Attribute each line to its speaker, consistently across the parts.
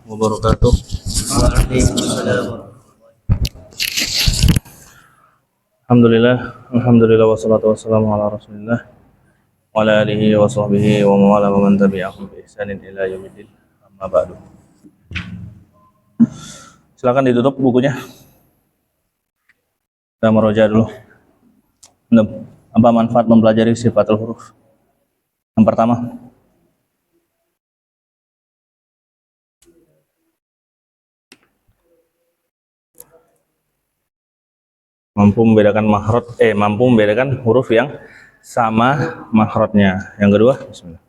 Speaker 1: wabarakatuh. Alhamdulillah wassalatu wassalamu ala Rasulillah wa ala alihi wa sahbihi wa mawala wa man tabi'ahum bi ihsanin ila yaumiddin. Amma ba'du. Silakan ditutup bukunya. Kita meroja dulu. Apa manfaat mempelajari sifatul huruf? Yang pertama, mampu membedakan huruf yang sama makhrajnya. Yang kedua, bismillah.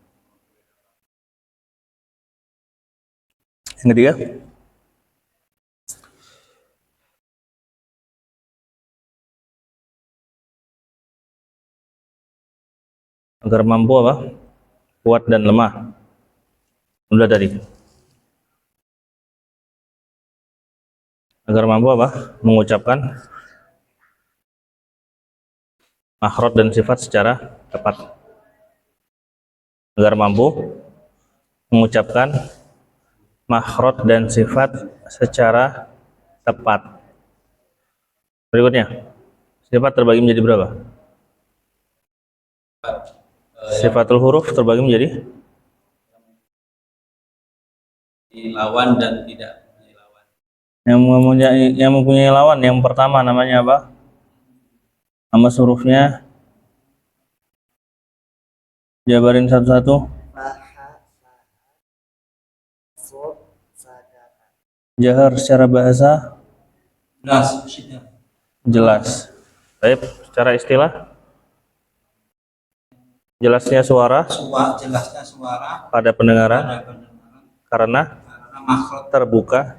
Speaker 1: Yang ketiga, agar mampu apa? Kuat dan lemah. Udah tadi. Agar mampu apa? Mengucapkan makhraj dan sifat secara tepat. Agar mampu mengucapkan makhraj dan sifat secara tepat. Berikutnya, sifat terbagi menjadi berapa? Sifatul huruf terbagi menjadi
Speaker 2: lawan dan tidak lawan.
Speaker 1: Yang mempunyai lawan, yang pertama namanya apa? Nama hurufnya jabarin satu-satu. Jahar secara bahasa jelas. Baik, secara istilah jelasnya suara pada pendengaran karena terbuka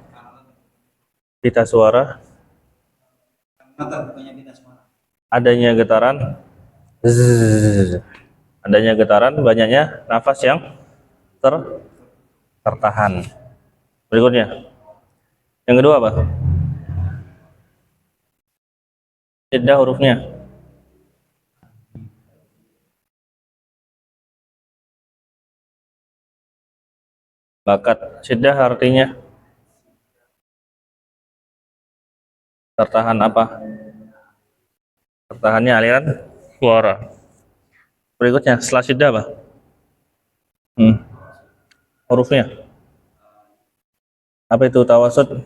Speaker 1: pita suara, adanya getaran, banyaknya nafas yang tertahan. Berikutnya, yang kedua apa? Syiddah hurufnya. Bakat. Syiddah artinya tertahan apa? Tertahannya aliran suara. Berikutnya, setelah syiddah apa? Hurufnya. Apa itu tawasud?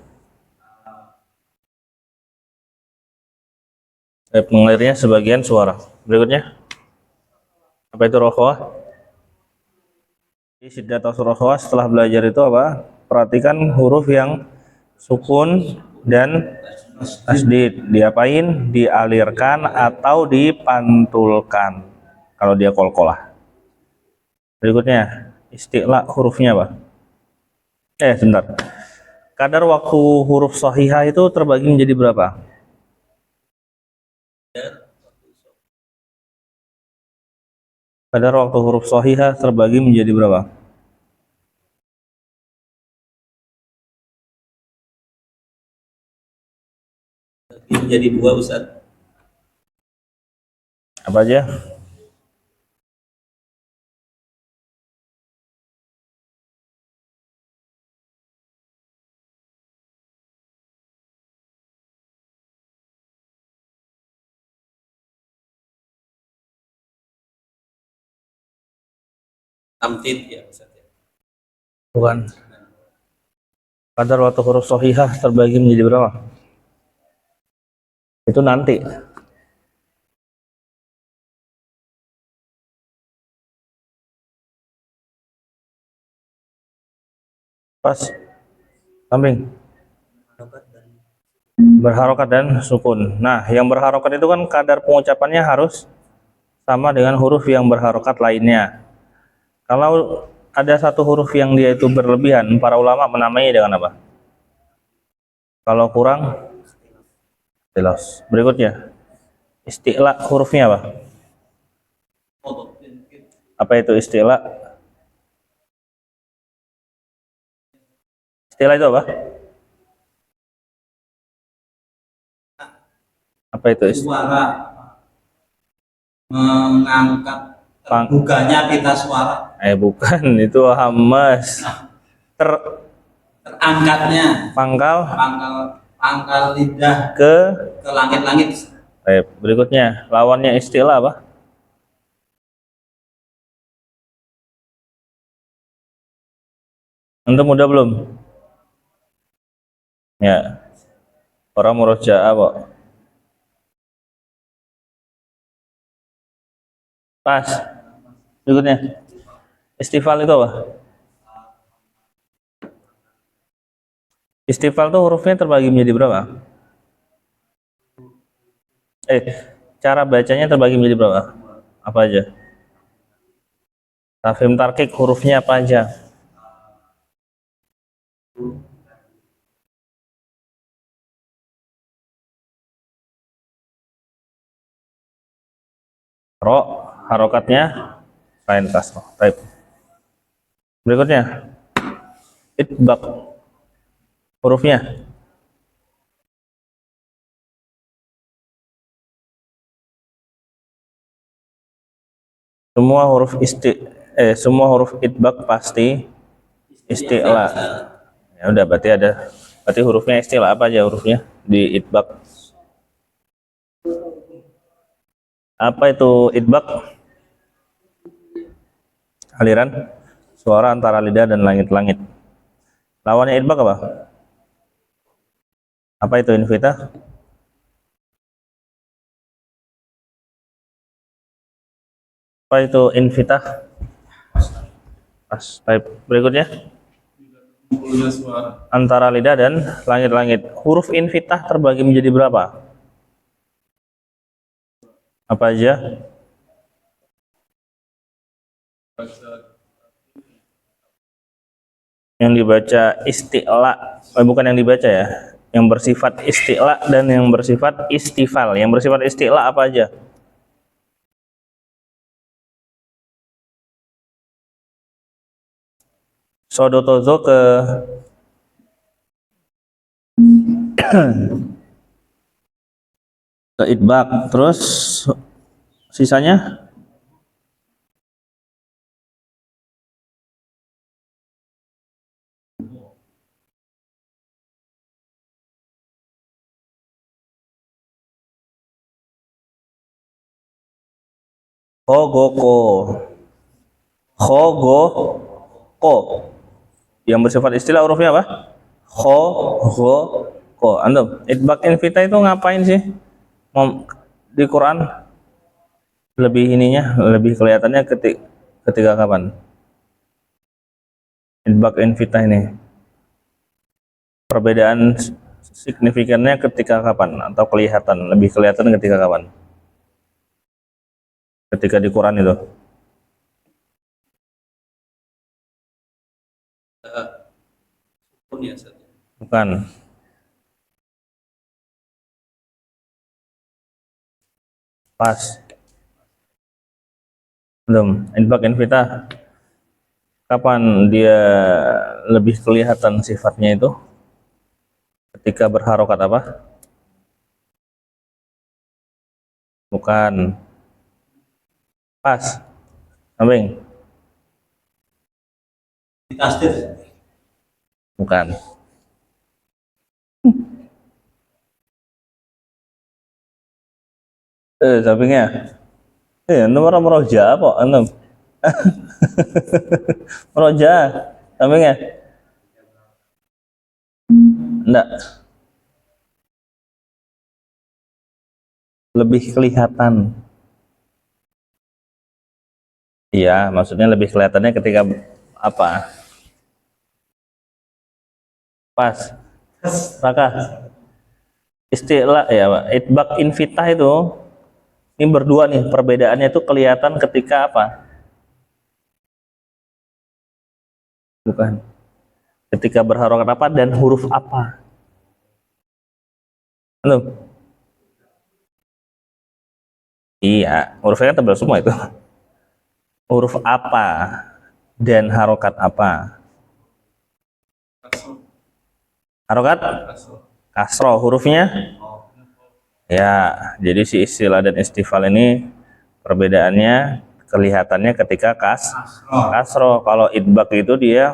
Speaker 1: Mengalirnya sebagian suara. Berikutnya, apa itu rokhawah? Di syiddah atau rokhawah setelah belajar itu apa? Perhatikan huruf yang sukun dan tasdid. Diapain? Dialirkan atau dipantulkan kalau dia qalqalah. Berikutnya, isti'la hurufnya apa? Sebentar. Kadar waktu huruf shahihah itu terbagi menjadi berapa? Kadar waktu huruf shahihah terbagi menjadi berapa?
Speaker 2: Menjadi dua, Ustaz.
Speaker 1: Apa aja?
Speaker 2: Tamtid ya, Ustaz.
Speaker 1: Bukan. Kadar waktu huruf shahihah terbagi menjadi berapa? Itu nanti. Pas. Samping. Berharokat dan sukun. Nah, yang berharokat itu kan kadar pengucapannya harus sama dengan huruf yang berharokat lainnya. Kalau ada satu huruf yang dia itu berlebihan, para ulama menamainya dengan apa? Kalau kurang, jelas. Berikutnya, isti'la hurufnya apa? Apa itu isti'la? Isti'la itu apa? Apa itu isti'la?
Speaker 2: Suara mengangkat terbukanya pita suara.
Speaker 1: Bukan, itu hamas.
Speaker 2: terangkatnya pangkal lidah
Speaker 1: ke
Speaker 2: ke langit-langit.
Speaker 1: Baik, berikutnya lawannya istilah apa? Untuk mudah belum? Ya, orang murojaah apa? Pas. Berikutnya istifal itu apa? Istifal itu hurufnya terbagi menjadi berapa? Cara bacanya terbagi menjadi berapa? Apa aja? Tafhim tarkik hurufnya apa aja? Ro, harokatnya lain kasroh. Baik. Berikutnya itbaq hurufnya. Semua huruf itbaq pasti isti'la. Ya udah berarti hurufnya isti'la. Apa aja hurufnya di itbaq? Apa itu itbaq? Aliran suara antara lidah dan langit-langit. Lawannya itbaq apa? Apa itu infitah? Apa itu infitah? Pas. Baik. Berikutnya antara lidah dan langit-langit. Huruf infitah terbagi menjadi berapa? Apa aja? Yang dibaca isti'la, bukan yang dibaca ya, yang bersifat isti'la dan yang bersifat istifal. Yang bersifat isti'la apa aja? Sodotozo ke ke itbaq, terus sisanya Khogoko. Khogoko. Yang bersifat istilah hurufnya apa? Khogoko. Antum, itbaq infitah itu ngapain sih? Di Quran lebih lebih kelihatannya ketika kapan? Itbaq infitah ini. Perbedaan signifikannya ketika kapan atau lebih kelihatan ketika kapan? Ketika di Quran itu.
Speaker 2: Ya, Ustaz.
Speaker 1: Bukan. Pas. Belum. Itbaq infitah. Kapan dia lebih kelihatan sifatnya itu? Ketika berharokat apa? Bukan. Pas. Samping.
Speaker 2: Ditasdid.
Speaker 1: Bukan. Sampingnya. Antum orang meroja apa? Antum. Meroja. Sampingnya. Enggak. Lebih kelihatan. Iya, maksudnya lebih kelihatannya ketika apa? Pas. Raka. Istilah ya, Pak. Itbaq infitah itu ini berdua nih, perbedaannya itu kelihatan ketika apa? Bukan. Ketika berharokat apa dan huruf apa? Halo. Iya, hurufnya kan tebal semua itu. Huruf apa dan harokat apa? Harokat kasroh, hurufnya ya. Jadi si istilah dan istifal ini perbedaannya kelihatannya ketika kasroh. Kalau itbaq itu dia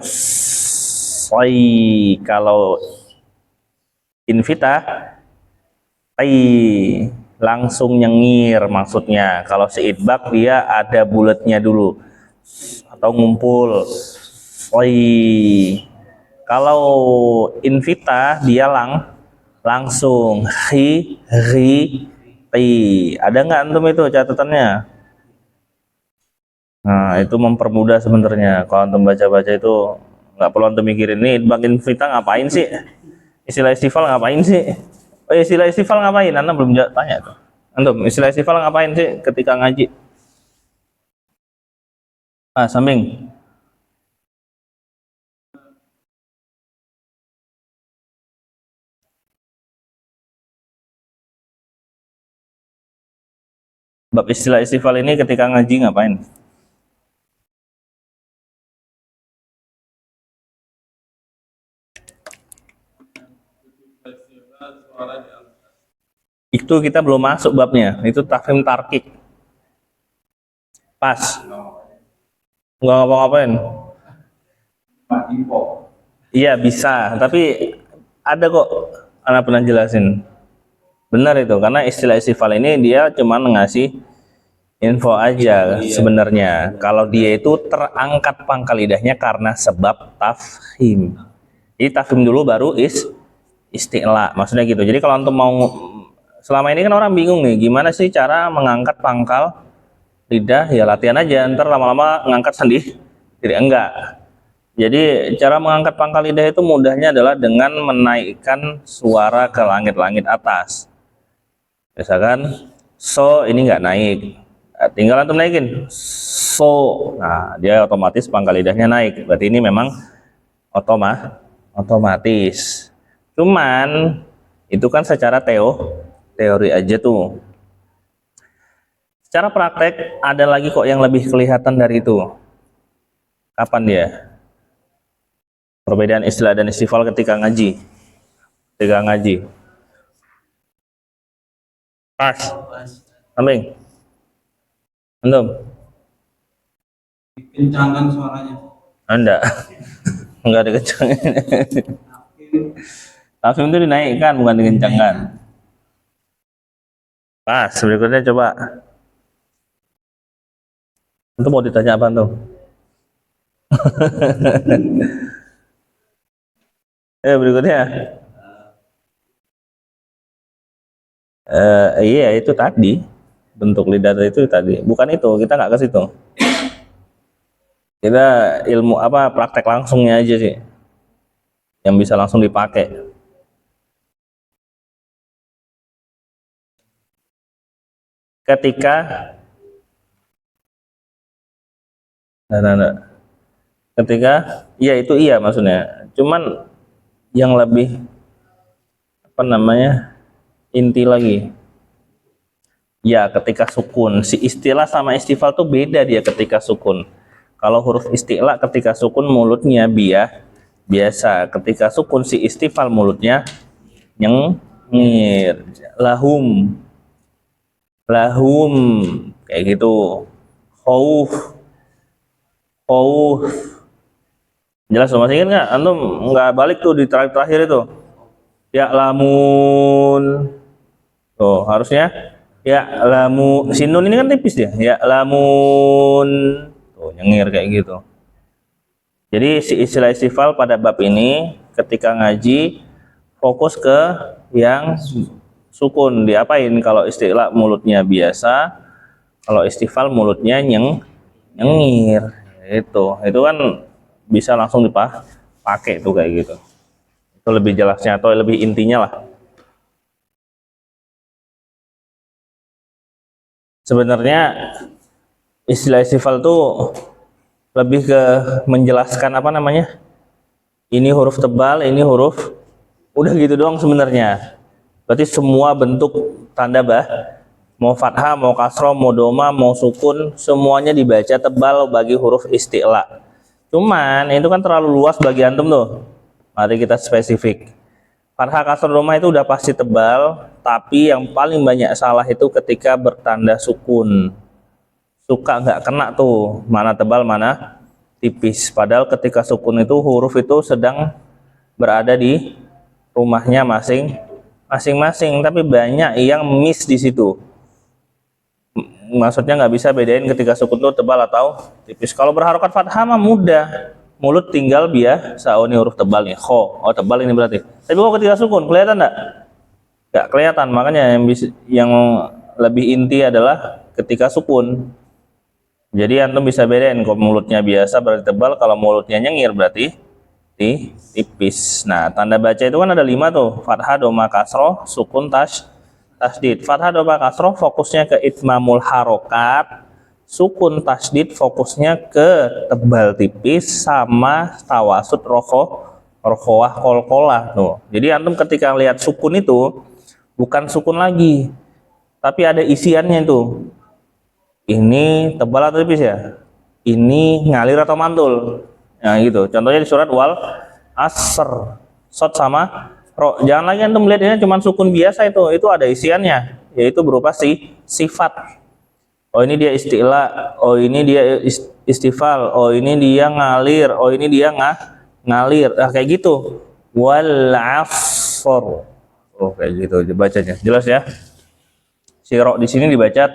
Speaker 1: soi. Kalau invitah tai, langsung nyengir maksudnya. Kalau si idbak dia ada bulatnya dulu atau ngumpul soi. Kalau invitah dia langsung hi ti. Ada nggak antum itu catatannya? Nah, itu mempermudah sebenarnya. Kalau antum baca-baca itu nggak perlu antum mikirin nih idbak invitah ngapain sih? Istilah istifal ngapain sih? Oh, istilah istifal ngapain? Anda belum tanya tuh. Antum, istilah istifal ngapain sih ketika ngaji? Samping. Bab istilah istifal ini ketika ngaji ngapain? Itu kita belum masuk babnya. Itu tafhim tarkik. Pas. Nggak ngapa-ngapain. Iya bisa, tapi ada kok anak pernah jelasin. Benar itu, karena istilah istifal ini dia cuma ngasih info aja sebenarnya. Kalau dia itu terangkat pangkal lidahnya karena sebab tafhim. Jadi tafhim dulu baru isti'la. Maksudnya gitu. Jadi kalau antum mau, selama ini kan orang bingung nih, gimana sih cara mengangkat pangkal lidah? Ya latihan aja, ntar lama-lama ngangkat sendiri. Jadi enggak. Jadi cara mengangkat pangkal lidah itu mudahnya adalah dengan menaikkan suara ke langit-langit atas. Misalkan so ini nggak naik, tinggal antum naikin so. Nah dia otomatis pangkal lidahnya naik. Berarti ini memang otomatis. Cuman itu kan secara teori aja tuh. Secara praktek ada lagi kok yang lebih kelihatan dari itu. Kapan dia? Perbedaan istilah dan istifal ketika ngaji. Pas. Samping. Antum.
Speaker 2: Kencangkan suaranya.
Speaker 1: Anda. Enggak ada kencangnya. Tafhim itu dinaikkan bukan dikencangkan. Pas. Berikutnya coba. Antum mau ditanya apa antum? Berikutnya. Iya itu tadi bentuk lidah itu tadi, bukan itu, kita nggak ke situ. Kita ilmu apa praktek langsungnya aja sih yang bisa langsung dipakai. Ketika ketika iya itu iya maksudnya, cuman yang lebih apa namanya inti lagi ya ketika sukun. Si istilah sama istifal tuh beda dia ketika sukun. Kalau huruf istilah ketika sukun mulutnya biasa, ketika sukun si istifal mulutnya nyengir. Lahum kayak gitu. Khauf jelas tuh, masih ingat nggak antum? Nggak balik tuh di terakhir itu ya lamun tuh, harusnya ya lamu. Sinun ini kan tipis dia, ya lamun tuh nyengir kayak gitu. Jadi si istilah istifal pada bab ini ketika ngaji fokus ke yang sukun. Diapain? Kalau istilah mulutnya biasa, kalau istifal mulutnya nyengir. Itu kan bisa langsung dipakai tuh kayak gitu. Itu lebih jelasnya atau lebih intinya lah. Sebenarnya istilah istifal tuh lebih ke menjelaskan apa namanya, ini huruf tebal, ini huruf, udah gitu doang sebenarnya. Berarti semua bentuk tanda mau fathah, mau kasroh, mau doma, mau sukun, semuanya dibaca tebal bagi huruf isti'la. Cuman itu kan terlalu luas bagi antum tuh. Mari kita spesifik. Fathah, kasroh, doma itu udah pasti tebal, tapi yang paling banyak salah itu ketika bertanda sukun. Suka nggak kena tuh, mana tebal, mana tipis. Padahal ketika sukun itu huruf itu sedang berada di rumahnya masing-masing, tapi banyak yang miss di situ. Maksudnya nggak bisa bedain ketika sukun itu tebal atau tipis. Kalau berharokat fathah mah mudah, mulut tinggal biasa. Oh ini huruf tebal nih, kho. Oh tebal ini berarti. Tapi kok ketika sukun kelihatan nggak? Nggak kelihatan. Makanya yang lebih inti adalah ketika sukun. Jadi antum bisa bedain kalau mulutnya biasa berarti tebal, kalau mulutnya nyengir berarti tipis. Nah, tanda baca itu kan ada 5 tuh. Fathah, doma, kasroh, sukun, tasdid. Fathah, doma, kasroh fokusnya ke itmamul harokat. Sukun, tasdid fokusnya ke tebal tipis sama tawasud rokhowah kolkolah tuh. Jadi antum ketika lihat sukun itu bukan sukun lagi, tapi ada isiannya itu. Ini tebal atau tipis ya? Ini ngalir atau mantul? Nah gitu. Contohnya di surat wal asr, sod sama ro. Jangan lagi antum melihat ini cuma sukun biasa itu ada isiannya, yaitu berupa sifat. Oh ini dia istilah, oh ini dia istifal, oh ini dia ngalir, oh ini dia ngalir. Nah kayak gitu. Wal asr. Oh kayak gitu dibacanya. Jelas ya? Siro di sini dibaca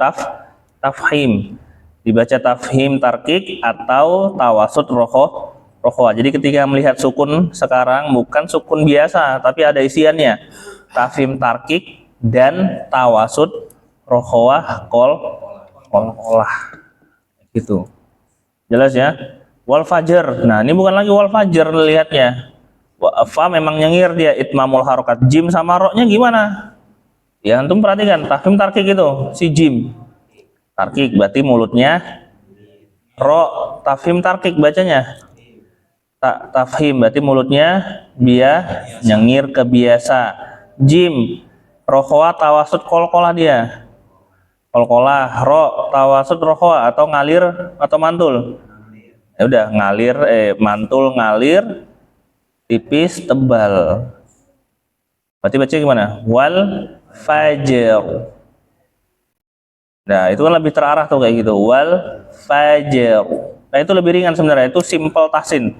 Speaker 1: tafhim, dibaca tafhim tarkik atau tawasud rokhowah. Jadi ketika melihat sukun sekarang bukan sukun biasa tapi ada isiannya, tafhim tarkik dan tawasud rokhowah kolkolah gitu. Jelas ya? Wal fajr. Nah ini bukan lagi wal fajr lihatnya. Fa memang nyengir dia, itmamul harokat. Jim sama ro-nya gimana? Ya antum perhatikan tafhim tarkik itu si jim tarkik berarti mulutnya ro, tafhim tarkik bacanya tafhim berarti mulutnya nyengir ke biasa. Jim rokhwa tawasud kolkolah dia kolkolah, ro tawasud rokhwa atau ngalir atau mantul. Ya udah ngalir mantul ngalir tipis tebal. Berarti baca gimana? Wal fajr. Nah itu kan lebih terarah tuh kayak gitu. Wal fajr. Nah itu lebih ringan sebenarnya. Itu simple tahsin.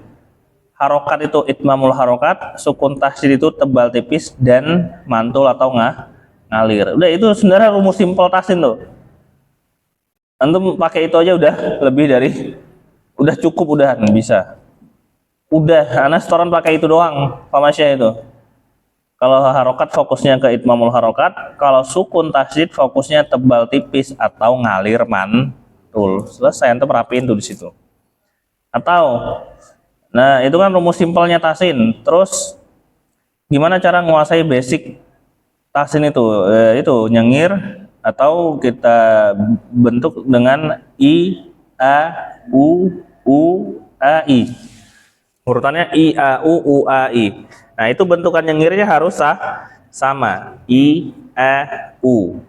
Speaker 1: Harokat itu itmamul harokat, sukun tahsin itu tebal tipis dan mantul atau ngalir. Udah itu sebenarnya rumus simple tahsin tuh. Antum pakai itu aja udah lebih dari, udah cukup udahan bisa. Udah, anak setoran pakai itu doang, Famasya itu. Kalau harokat fokusnya ke itmamul harokat, kalau sukun tasdid fokusnya tebal tipis atau ngalir mantul. Selesai, antum rapiin tuh di situ. Atau, nah itu kan rumus simpelnya tahsin. Terus gimana cara menguasai basic tahsin itu? Itu nyengir atau kita bentuk dengan i, a, u, a, i. Urutannya i, a, u, a, i. Nah itu bentukan nyengirnya harus sama. I, a, u,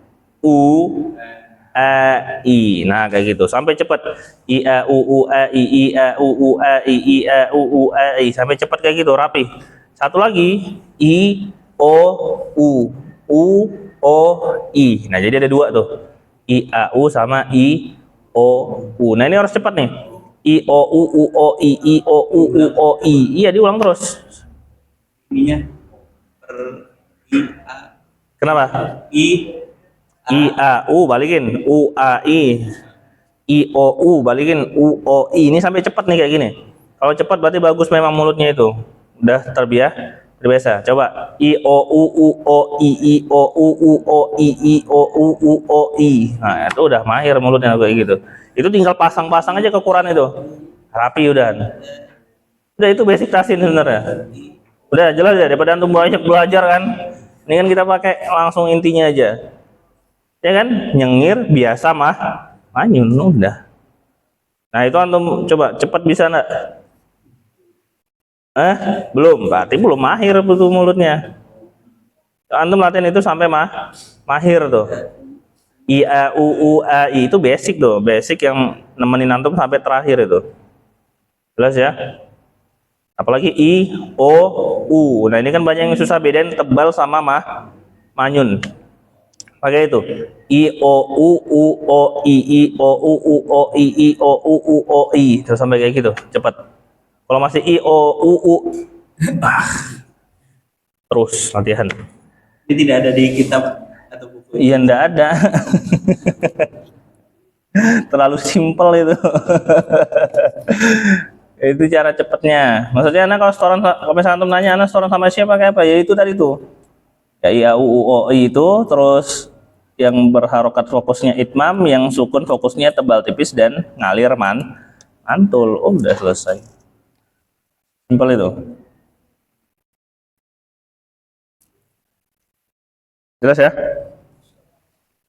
Speaker 1: a, i. Nah kayak gitu sampai cepat. I, a, u, a, i, a, u, a, i, a, u, a, i. Sampai cepat kayak gitu rapi. Satu lagi i, o, o, i. Nah jadi ada 2 tuh. I, a, u sama i, o, u. Nah ini harus cepat nih. I, o, o, i, o, o, i. Iya diulang terus.
Speaker 2: Ininya per i a.
Speaker 1: Kenapa? I, a, u balikin. U, a, i. I, o, u balikin. U, o, i. Ini sampai cepat nih kayak gini. Kalau cepat berarti bagus memang mulutnya itu. Udah terbiasa. Coba. I, o, o, i, o, o, i, o, o, i. Nah itu udah mahir mulutnya kayak gitu. Itu tinggal pasang-pasang aja ke Quran itu. Rapi udah. Udah itu basic tahsin sebenarnya. Udah jelas ya, daripada antum banyak belajar kan. Ini kan kita pakai langsung intinya aja. Ya kan? Nyengir biasa manyun udah. Nah, itu antum coba cepat bisa enggak? Belum, berarti belum mahir betul mulutnya. Antum latihan itu sampai mahir tuh. I, a, u, a, i itu basic tuh, basic yang nemenin antum sampai terakhir itu. Jelas ya? Apalagi i, o, u. Nah ini kan banyak yang susah bedain tebal sama manyun. Pakai itu. I o u u o i o u u o i o u u o i. Terus sampai kayak gitu, cepat. Kalau masih i o u u terus latihan.
Speaker 2: Ini tidak ada di kitab atau buku.
Speaker 1: Iya, ndak ada. Terlalu simpel itu. Itu cara cepatnya. Maksudnya anak kalau setoran, kalau misalnya antum nanya anak setoran sama siapa kayak apa, ya itu tadi tuh. Ya i a u u o i itu, terus yang berharokat fokusnya itmam, yang sukun fokusnya tebal tipis dan ngalir mantul. Oh, udah selesai. Simpel itu. Jelas ya?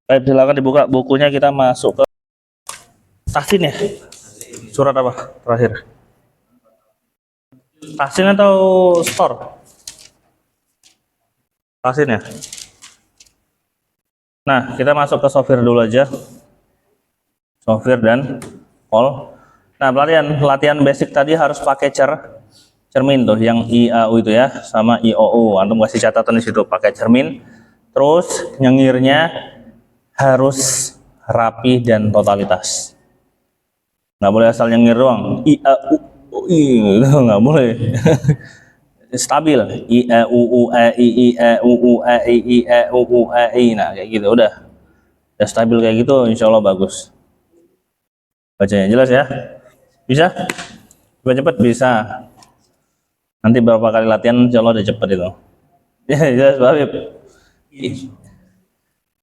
Speaker 1: Baik, silakan dibuka bukunya, kita masuk ke tahsin ya. Surat apa terakhir? Tahsin atau store? Tahsin ya. Nah, kita masuk ke sofir dulu aja. Sofir dan all. Nah, latihan basic tadi harus pakai cermin tuh, yang i a u itu ya, sama i o u. Antum kasih catatan di situ, pakai cermin. Terus nyengirnya harus rapi dan totalitas. Nggak boleh asal nyengir doang. I a u u i, itu nggak boleh. Stabil. I a u u a i a u u a i a u u a i. Nah, kayak gitu udah stabil kayak gitu, insya Allah bagus. Bacanya jelas ya? Bisa? Cepet-cepet bisa. Nanti berapa kali latihan insya Allah udah cepet itu. Ya, jelas Pak Habib.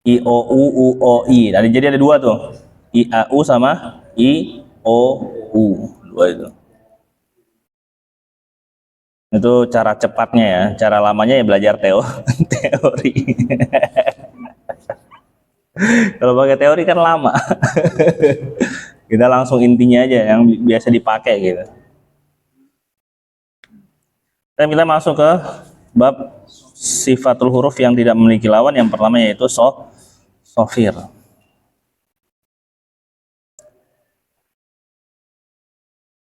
Speaker 1: I o u u o i. Jadi ada dua tuh. I a u sama i o u. Dua itu. Itu cara cepatnya ya. Cara lamanya ya belajar teori. Kalau pakai teori kan lama. Kita langsung intinya aja yang biasa dipakai gitu. Dan kita masuk ke bab sifatul huruf yang tidak memiliki lawan. Yang pertama yaitu sofir.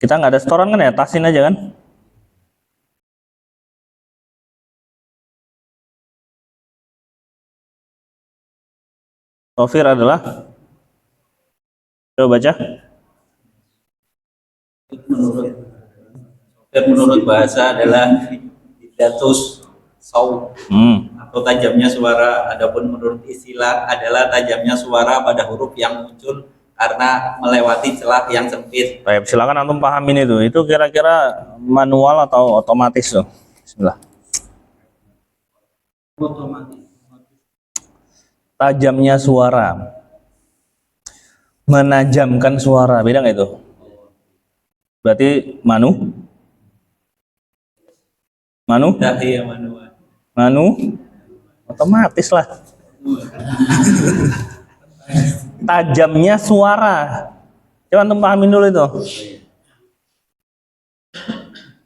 Speaker 1: Kita nggak ada setoran kan ya, tahsin aja kan? Sofir adalah, coba baca.
Speaker 2: Menurut bahasa adalah hidatus saut atau tajamnya suara. Adapun menurut istilah adalah tajamnya suara pada huruf yang muncul karena melewati celah yang sempit.
Speaker 1: Baik, silakan antum pahamin itu. Itu kira-kira manual atau otomatis tuh? Bismillah.
Speaker 2: Otomatis.
Speaker 1: Tajamnya suara, menajamkan suara, beda nggak itu? Berarti manu,
Speaker 2: Iya,
Speaker 1: manu, otomatis lah. Tajamnya suara, coba antum pahamin dulu itu.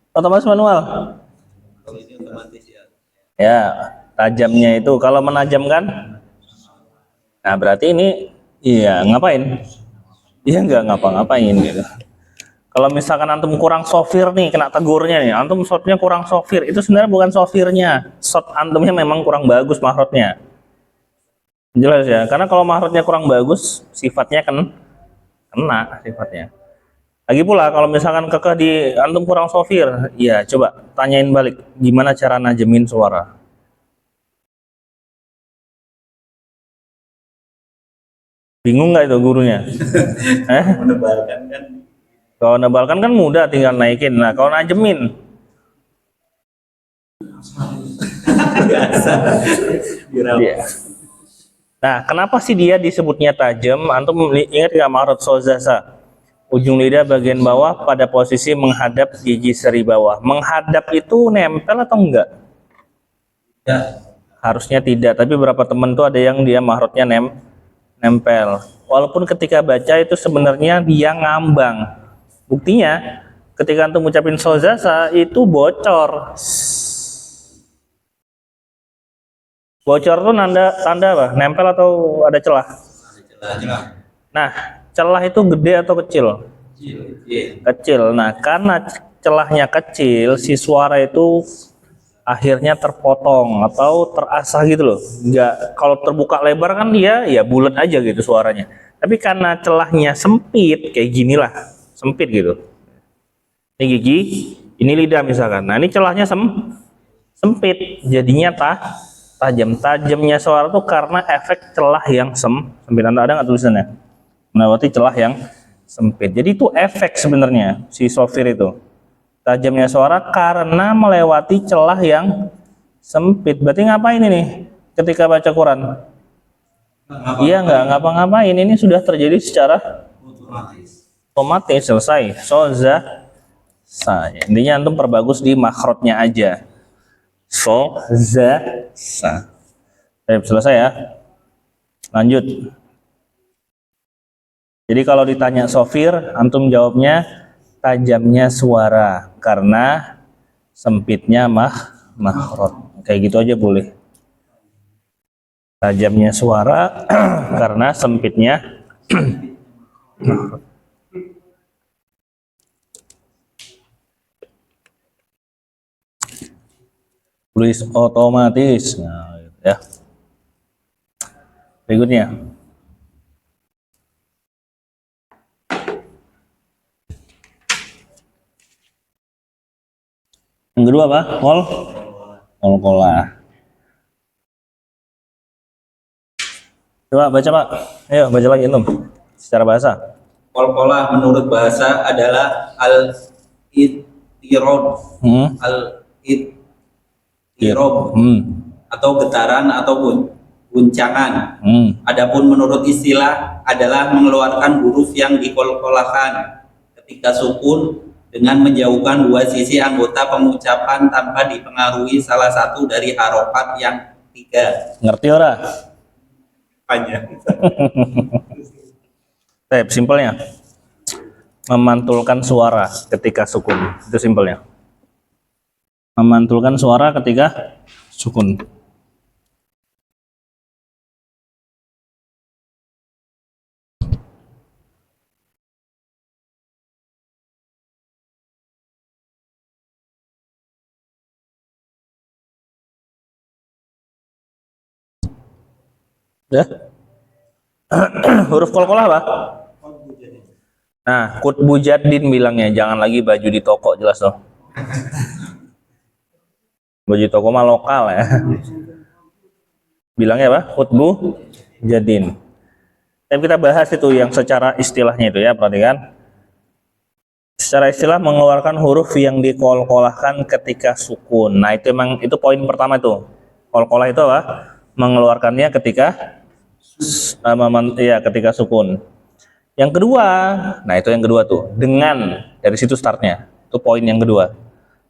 Speaker 1: Otomatis manual.
Speaker 2: Kalau ini otomatis ya.
Speaker 1: Ya, tajamnya itu. Kalau menajamkan, nah berarti ini iya ngapain? Iya nggak ngapa-ngapain gitu. Kalau misalkan antum kurang sofir nih, kena tegurnya nih, antum shotnya kurang sofir, itu sebenarnya bukan sofirnya, shot antumnya memang kurang bagus mahrotnya. Jelas ya, karena kalau mahrotnya kurang bagus, sifatnya kena sifatnya. Lagi pula kalau misalkan kekeh di antum kurang sofir, ya coba tanyain balik, gimana cara najemin suara. Bingung nggak itu gurunya?
Speaker 2: Menebalkan kan.
Speaker 1: Kalau nebalkan kan mudah, tinggal naikin. Nah, kalau najemin,
Speaker 2: Iya.
Speaker 1: nah kenapa sih dia disebutnya tajam? Antum ingat nggak mahrot sozasa? Ujung lidah bagian bawah pada posisi menghadap gigi seri bawah. Menghadap itu nempel atau enggak?
Speaker 2: Ya.
Speaker 1: Harusnya tidak, tapi beberapa temen tuh ada yang dia mahrotnya nempel. Walaupun ketika baca itu sebenarnya dia ngambang. Buktinya ketika antum ucapin sozasa itu bocor. Bocor tuh tanda apa? Nempel atau ada celah? Nah, celah itu gede atau kecil? Kecil. Nah, karena celahnya kecil, si suara itu akhirnya terpotong atau terasah gitu loh. Nggak, kalau terbuka lebar kan dia ya bulat aja gitu suaranya. Tapi karena celahnya sempit kayak ginilah, sempit gitu. Ini gigi, ini lidah misalkan. Nah ini celahnya sempit, jadinya tajam. Tajamnya suara tuh karena efek celah yang sempit. Ada nggak tulisannya? Melewati celah yang sempit. Jadi itu efek sebenarnya si sofir itu. Tajamnya suara karena melewati celah yang sempit. Berarti ngapain ini ketika baca Quran? Iya, nggak ngapa-ngapain. Ini sudah terjadi secara otomatis, selesai. Intinya antum perbagus di makhrajnya aja. Selesai ya. Lanjut. Jadi kalau ditanya sofir, antum jawabnya tajamnya suara karena sempitnya makhraj. Kayak gitu aja boleh. Tajamnya suara karena sempitnya makhraj. Tulis otomatis. Nah, gitu ya. Berikutnya. Yang kedua apa? Kolkolah. Coba baca Pak. Ayo baca lagi antum secara bahasa.
Speaker 2: Kolkolah menurut bahasa adalah al-ittirab. Al-ittirab atau getaran atau guncangan. Adapun menurut istilah adalah mengeluarkan huruf yang dikolkolahkan ketika sukun dengan menjauhkan dua sisi anggota pengucapan tanpa dipengaruhi salah satu dari harokat yang tiga.
Speaker 1: Ngerti ora?
Speaker 2: Panjang.
Speaker 1: Simpelnya memantulkan suara ketika sukun. Itu simpelnya. Memantulkan suara ketika sukun. Ya. Huruf kolkolah apa? Nah, Qutbu Jaddin bilangnya, jangan lagi baju di toko, jelas loh. Baju toko mah lokal ya. Bilangnya apa? Qutbu Jaddin. Dan kita bahas itu yang secara istilahnya itu ya, perhatikan. Secara istilah mengeluarkan huruf yang dikolkolahkan ketika sukun. Nah, itu emang itu poin pertama itu. Kolkolah itu apa? Mengeluarkannya ketika ketika sukun. Yang kedua, nah itu yang kedua tuh, dengan dari situ startnya. Itu poin yang kedua.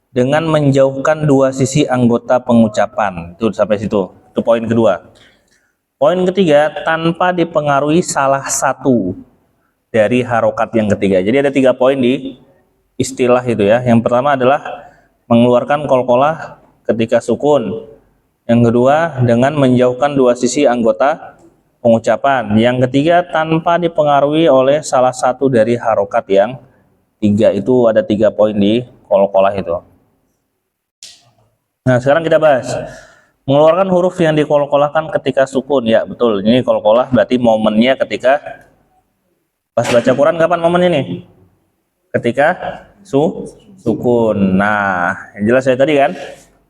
Speaker 1: Dengan menjauhkan dua sisi anggota pengucapan. Itu sampai situ. Itu poin kedua. Poin ketiga, tanpa dipengaruhi salah satu dari harokat yang ketiga. Jadi ada 3 poin di istilah itu ya. Yang pertama adalah mengeluarkan kolkolah ketika sukun. Yang kedua, dengan menjauhkan dua sisi anggota pengucapan. Yang ketiga, tanpa dipengaruhi oleh salah satu dari harokat yang 3. Itu ada 3 poin di kolkolah itu. Nah, sekarang kita bahas mengeluarkan huruf yang dikolkolahkan ketika sukun. Ya, betul. Ini kolkolah berarti momennya ketika pas baca Quran. Kapan momen ini? Ketika sukun. Nah, yang jelas saya tadi kan,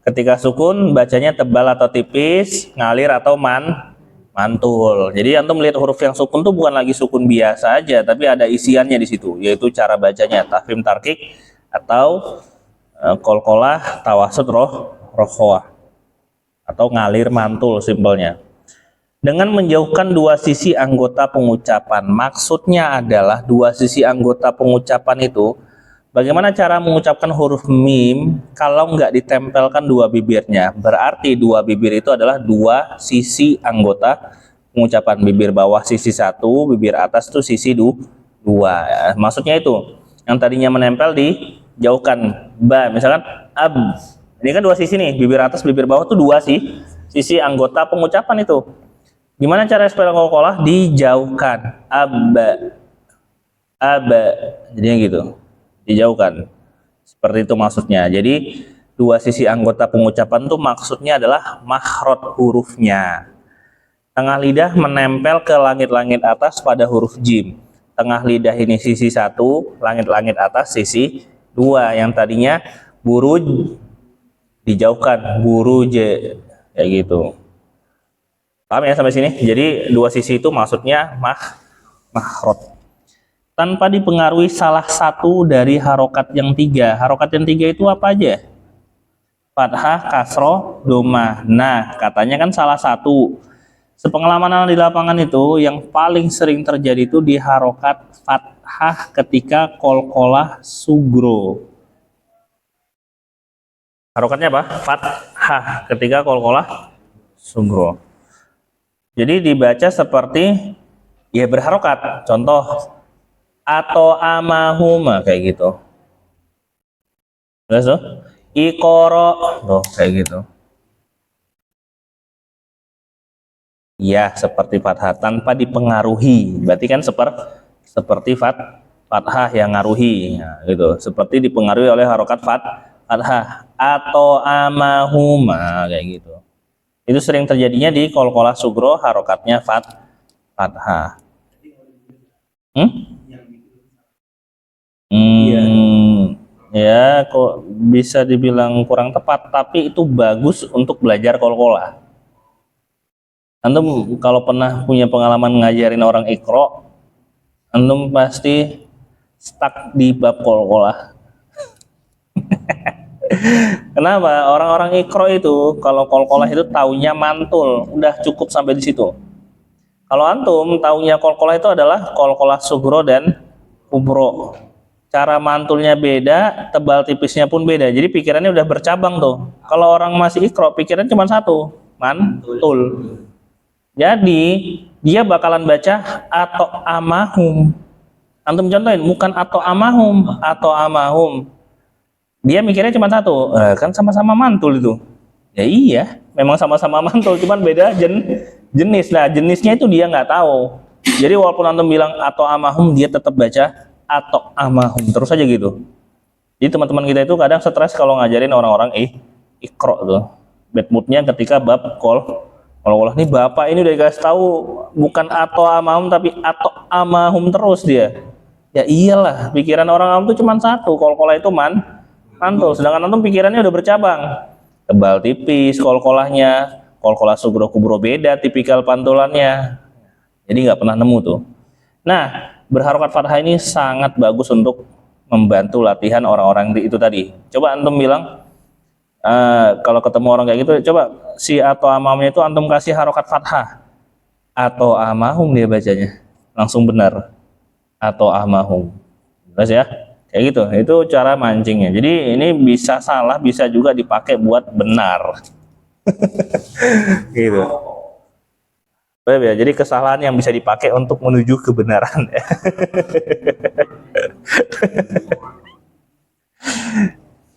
Speaker 1: ketika sukun bacanya tebal atau tipis, ngalir atau mantul. Jadi antum melihat huruf yang sukun tuh bukan lagi sukun biasa aja, tapi ada isiannya di situ, yaitu cara bacanya tafkhim tarkik atau kolkolah tawasud rokhwah atau ngalir mantul simpelnya. Dengan menjauhkan dua sisi anggota pengucapan, maksudnya adalah dua sisi anggota pengucapan itu bagaimana cara mengucapkan huruf mim kalau nggak ditempelkan dua bibirnya. Berarti dua bibir itu adalah dua sisi anggota pengucapan. Bibir bawah sisi 1, bibir atas itu sisi 2 ya. Maksudnya itu, yang tadinya menempel dijauhkan. Ba, misalkan ab, ini kan dua sisi nih, bibir atas bibir bawah tuh dua sisi anggota pengucapan itu. Gimana cara spell kolkolah? Dijauhkan. Aba, jadinya gitu, dijauhkan. Seperti itu maksudnya. Jadi dua sisi anggota pengucapan tuh maksudnya adalah makhraj hurufnya. Tengah lidah menempel ke langit-langit atas pada huruf jim. Tengah lidah ini sisi 1, langit-langit atas sisi 2. Yang tadinya buruj dijauhkan, buruj, kayak gitu. Paham ya sampai sini? Jadi dua sisi itu maksudnya makhraj. Tanpa dipengaruhi salah satu dari harokat yang 3. Harokat yang 3 itu apa aja? Fathah, kasroh, domah. Nah, katanya kan salah satu. Sepengalaman di lapangan itu yang paling sering terjadi itu di harokat fathah ketika qalqalah sugro. Harokatnya apa? Fathah ketika qalqalah sugro. Jadi dibaca seperti ya berharokat. Contoh atau amahuma kayak gitu. Terus tuh iqra tuh kayak gitu. Ya, seperti fathah tanpa dipengaruhi. Berarti kan seperti fathah yang ngaruhi, nah, gitu. Seperti dipengaruhi oleh harokat fathah atau amahuma kayak gitu. Itu sering terjadinya di qalqalah sugro, harokatnya fathah. Ya, kok bisa dibilang kurang tepat, tapi itu bagus untuk belajar qalqalah. Antum kalau pernah punya pengalaman ngajarin orang Iqra, antum pasti stuck di bab qalqalah. Kenapa? Orang-orang Iqra itu kalau qalqalah itu taunya mantul, udah cukup sampai di situ. Kalau antum taunya qalqalah itu adalah qalqalah sugro dan kubro. Cara mantulnya beda, tebal tipisnya pun beda. Jadi pikirannya udah bercabang tuh. Kalau orang masih Iqra, pikirannya cuma satu, mantul. Jadi dia bakalan baca atau amahum. Antum contohin, bukan atau amahum. Dia mikirnya cuma satu, kan sama-sama mantul itu. Ya iya, memang sama-sama mantul, cuman beda jenis. Nah jenisnya itu dia nggak tahu. Jadi walaupun antum bilang atau amahum, dia tetap baca atau amahum terus aja gitu. Jadi teman-teman kita itu kadang stres kalau ngajarin orang-orang Iqra tuh. Bad moodnya ketika bab qalqalah nih bapak ini udah dikasih tahu bukan atau amahum tapi atau amahum terus dia. Ya iyalah, pikiran orang awam tuh cuma satu, qalqalah itu mantul, sedangkan antum pikirannya udah bercabang. Tebal tipis qalqalahnya, qalqalah sugro kubro beda tipikal pantulannya. Jadi nggak pernah nemu tuh. Nah, berharokat fathah ini sangat bagus untuk membantu latihan orang-orang itu tadi. Coba antum bilang kalau ketemu orang kayak gitu, coba si atau amahumnya itu antum kasih harokat fathah atau amahum, dia bacanya langsung benar atau amahum. Jelas ya? Kayak gitu. Itu cara mancingnya. Jadi ini bisa salah, bisa juga dipakai buat benar. Gitu. Ya, jadi kesalahan yang bisa dipakai untuk menuju kebenaran.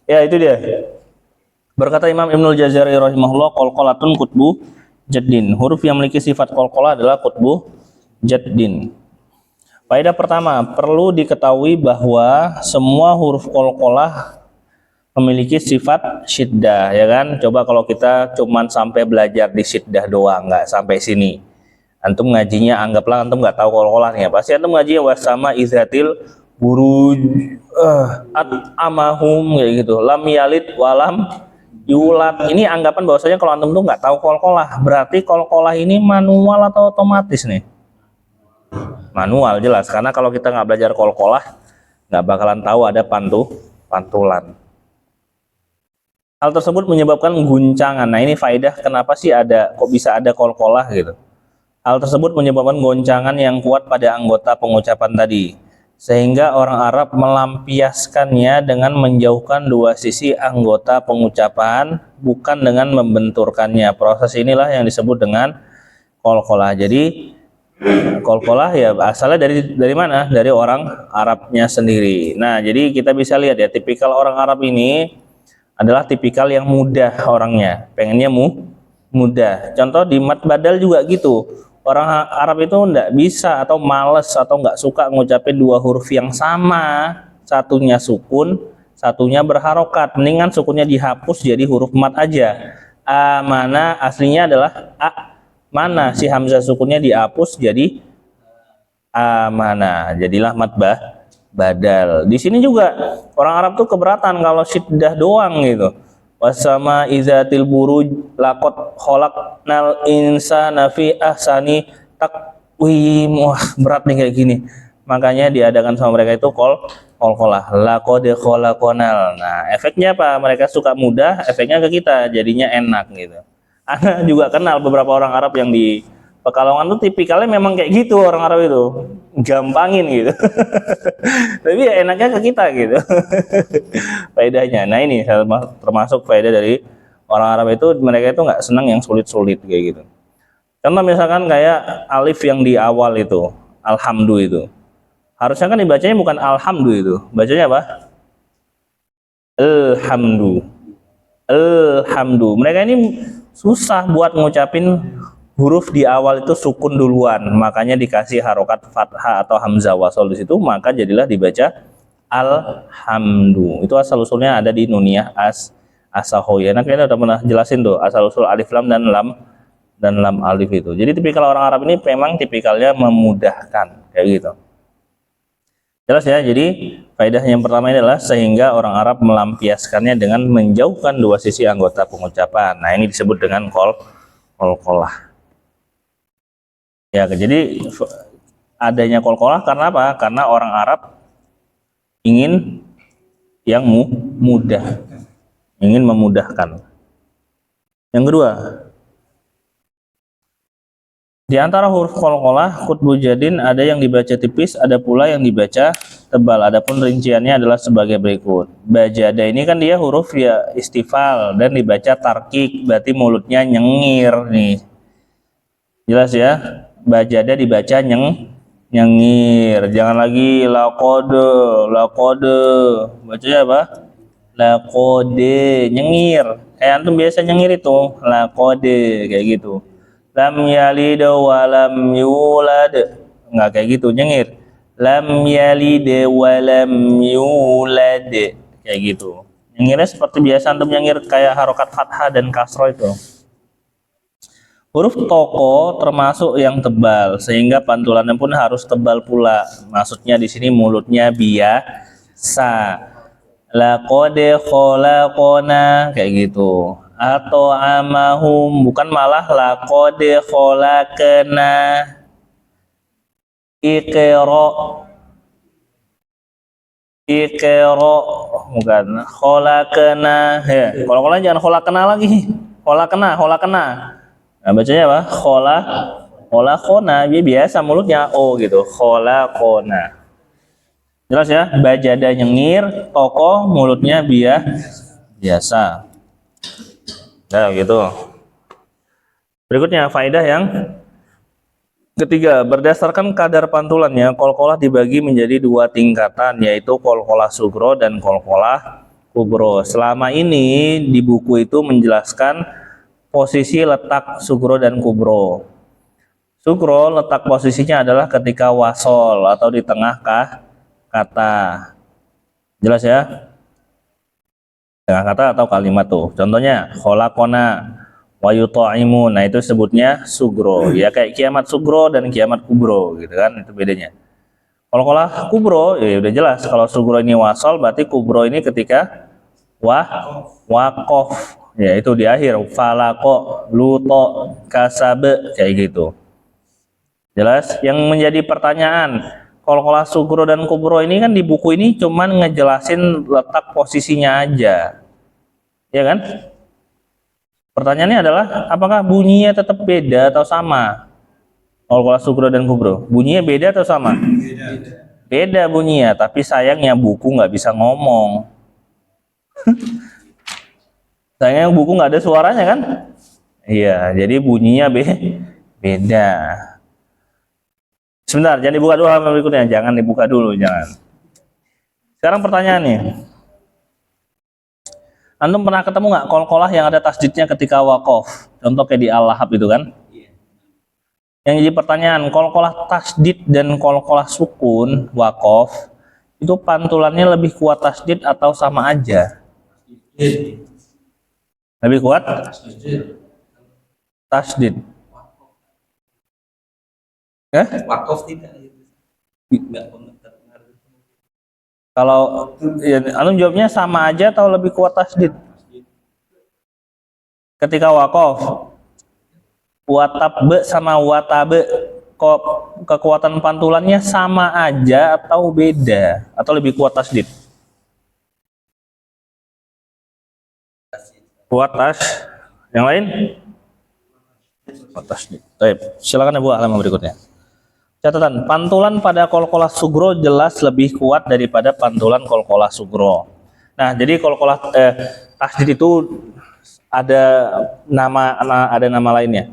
Speaker 1: Ya itu dia. Berkata Imam Ibnul Jazari rahimahullah, qalqalatun qutbu jaddin. Huruf yang memiliki sifat qalqalah adalah qutbu jaddin. Faedah pertama, perlu diketahui bahwa semua huruf qalqalah memiliki sifat syiddah, ya kan? Coba kalau kita cuman sampai belajar di syiddah doang, nggak sampai sini. Antum ngajinya anggaplah antum nggak tahu qalqalahnya. Pasti antum ngaji wasama izatil buruj amahum kayak gitu. Lam yalid walam yulat. Ini anggapan bahwasanya kalau antum tuh nggak tahu qalqalah, berarti qalqalah ini manual atau otomatis nih? Manual jelas, karena kalau kita nggak belajar qalqalah nggak bakalan tahu ada pantulan. Hal tersebut menyebabkan guncangan. Nah ini faedah kenapa sih kok bisa ada qalqalah gitu. Hal tersebut menyebabkan goncangan yang kuat pada anggota pengucapan tadi, sehingga orang Arab melampiaskannya dengan menjauhkan dua sisi anggota pengucapan, bukan dengan membenturkannya. Proses inilah yang disebut dengan qalqalah. Jadi qalqalah ya asalnya dari mana? Dari orang Arabnya sendiri. Nah, jadi kita bisa lihat ya, tipikal orang Arab ini adalah tipikal yang mudah orangnya, pengennya mudah. Contoh di mat badal juga gitu. Orang Arab itu enggak bisa atau males atau enggak suka ngucapin dua huruf yang sama, satunya sukun, satunya berharokat. Mendingan sukunnya dihapus jadi huruf mat aja. Amana aslinya adalah mana, si hamzah sukunnya dihapus jadi amana, jadilah mat badal. Di sini juga orang Arab tuh keberatan kalau syiddah doang gitu. Wasama izatil buruj laqad khalaqnal insana fi ahsani taqwim. Wah, berat nih kayak gini. Makanya diadakan sama mereka itu qalqalah. Laqad khalaqnal. Nah, efeknya apa? Mereka suka mudah, efeknya ke kita jadinya enak gitu. Ana juga kenal beberapa orang Arab yang di Pekalongan tuh tipikalnya memang kayak gitu, orang Arab itu gampangin gitu. Tapi ya enaknya ke kita gitu. Faedahnya. Nah ini termasuk faedah dari orang Arab itu, mereka itu nggak senang yang sulit-sulit kayak gitu. Contoh misalkan kayak alif yang di awal itu, alhamdu itu, harusnya kan dibacanya bukan alhamdu itu, bacanya apa? Alhamdu. Alhamdu. Mereka ini susah buat ngucapin huruf di awal itu sukun duluan, makanya dikasih harokat fathah atau hamzah wasol di situ, maka jadilah dibaca alhamdu. Itu asal usulnya ada di Nuniyah As-Sahoyah. Nah, kayaknya udah pernah jelasin tuh asal usul alif lam dan lam alif itu. Jadi tipikal orang Arab ini memang tipikalnya memudahkan kayak gitu. Jelas ya. Jadi faedah yang pertama ini adalah sehingga orang Arab melampiaskannya dengan menjauhkan dua sisi anggota pengucapan. Nah, ini disebut dengan qalqalah. Ya, jadi adanya qalqalah karena apa? Karena orang Arab ingin yang mudah, ingin memudahkan. Yang kedua, di antara huruf qalqalah qutbu jadin ada yang dibaca tipis, ada pula yang dibaca tebal. Adapun rinciannya adalah sebagai berikut. Bajada ini kan dia huruf ya istifal dan dibaca tarkik, berarti mulutnya nyengir nih. Jelas ya? Bajada dibaca nyengir, jangan lagi laqode, bacanya apa? Laqode, nyengir. Kayak antum biasa nyengir itu, laqode kayak gitu. Lam yalid wa lam yulad, nggak kayak gitu nyengir. Lam yalid wa lam yulad, kayak gitu. Nyengirnya seperti biasa antum nyengir kayak harokat fathah dan kasroh itu. Huruf toko termasuk yang tebal, sehingga pantulannya pun harus tebal pula. Maksudnya di sini mulutnya biasa. Laqad khalaqona kayak gitu. Atau amahum, bukan malah laqad khalaqna. Iqra bukan khalaqna. Ya, kalau jangan khalaqna lagi. Khalaqna. Nah, bacanya apa? Kholakona, dia biasa mulutnya o gitu. Kholakona. Jelas ya? Bajada nyengir, toko mulutnya biasa. Nah, gitu. Berikutnya faedah yang ketiga, berdasarkan kadar pantulannya, qalqalah dibagi menjadi dua tingkatan, yaitu qalqalah sugro dan qalqalah kubro. Selama ini di buku itu menjelaskan posisi letak sugro dan kubro. Sugro letak posisinya adalah ketika wasol atau di tengah kata. Jelas ya? Tengah kata atau kalimat tuh. Contohnya kholakona wa yutaimu. Nah, itu sebutnya sugro. Ya kayak kiamat sugro dan kiamat kubro gitu kan, itu bedanya. Kalau kubro ya udah jelas, kalau sugro ini wasol berarti kubro ini ketika wakof. Ya itu di akhir, falako, luto, kasabe, kayak gitu. Jelas? Yang menjadi pertanyaan, qalqalah sugro dan kubro ini kan di buku ini cuman ngejelasin letak posisinya aja. Ya kan? Pertanyaannya adalah, apakah bunyinya tetap beda atau sama? Qalqalah sugro dan kubro, bunyinya beda atau sama? Beda bunyinya, tapi sayangnya buku nggak bisa ngomong. Sayangnya buku nggak ada suaranya kan? Iya, jadi bunyinya beda. Sebentar, jangan dibuka dulu halaman berikutnya. Jangan dibuka dulu, jangan. Sekarang pertanyaannya, antum pernah ketemu nggak qalqalah yang ada tasdidnya ketika wakof? Contoh kayak di al-lahab itu kan? Yang jadi pertanyaan, qalqalah tasdid dan qalqalah sukun wakof itu pantulannya lebih kuat tasdid atau sama aja? Lebih kuat tasdid.
Speaker 2: Wakaf tidak. Enggak pengaruh.
Speaker 1: Kalau ya, antum jawabnya sama aja atau lebih kuat tasdid? Ketika wakof, watabbe sama watabe, kok kekuatan pantulannya sama aja atau beda? Atau lebih kuat tasdid? Kuat tas. Yang lain? Kuat tasdid. Baik, silakan Ibu halaman berikutnya. Catatan, pantulan pada qalqalah sugro jelas lebih kuat daripada pantulan qalqalah sugro. Nah, jadi qalqalah tasdid itu ada nama lainnya.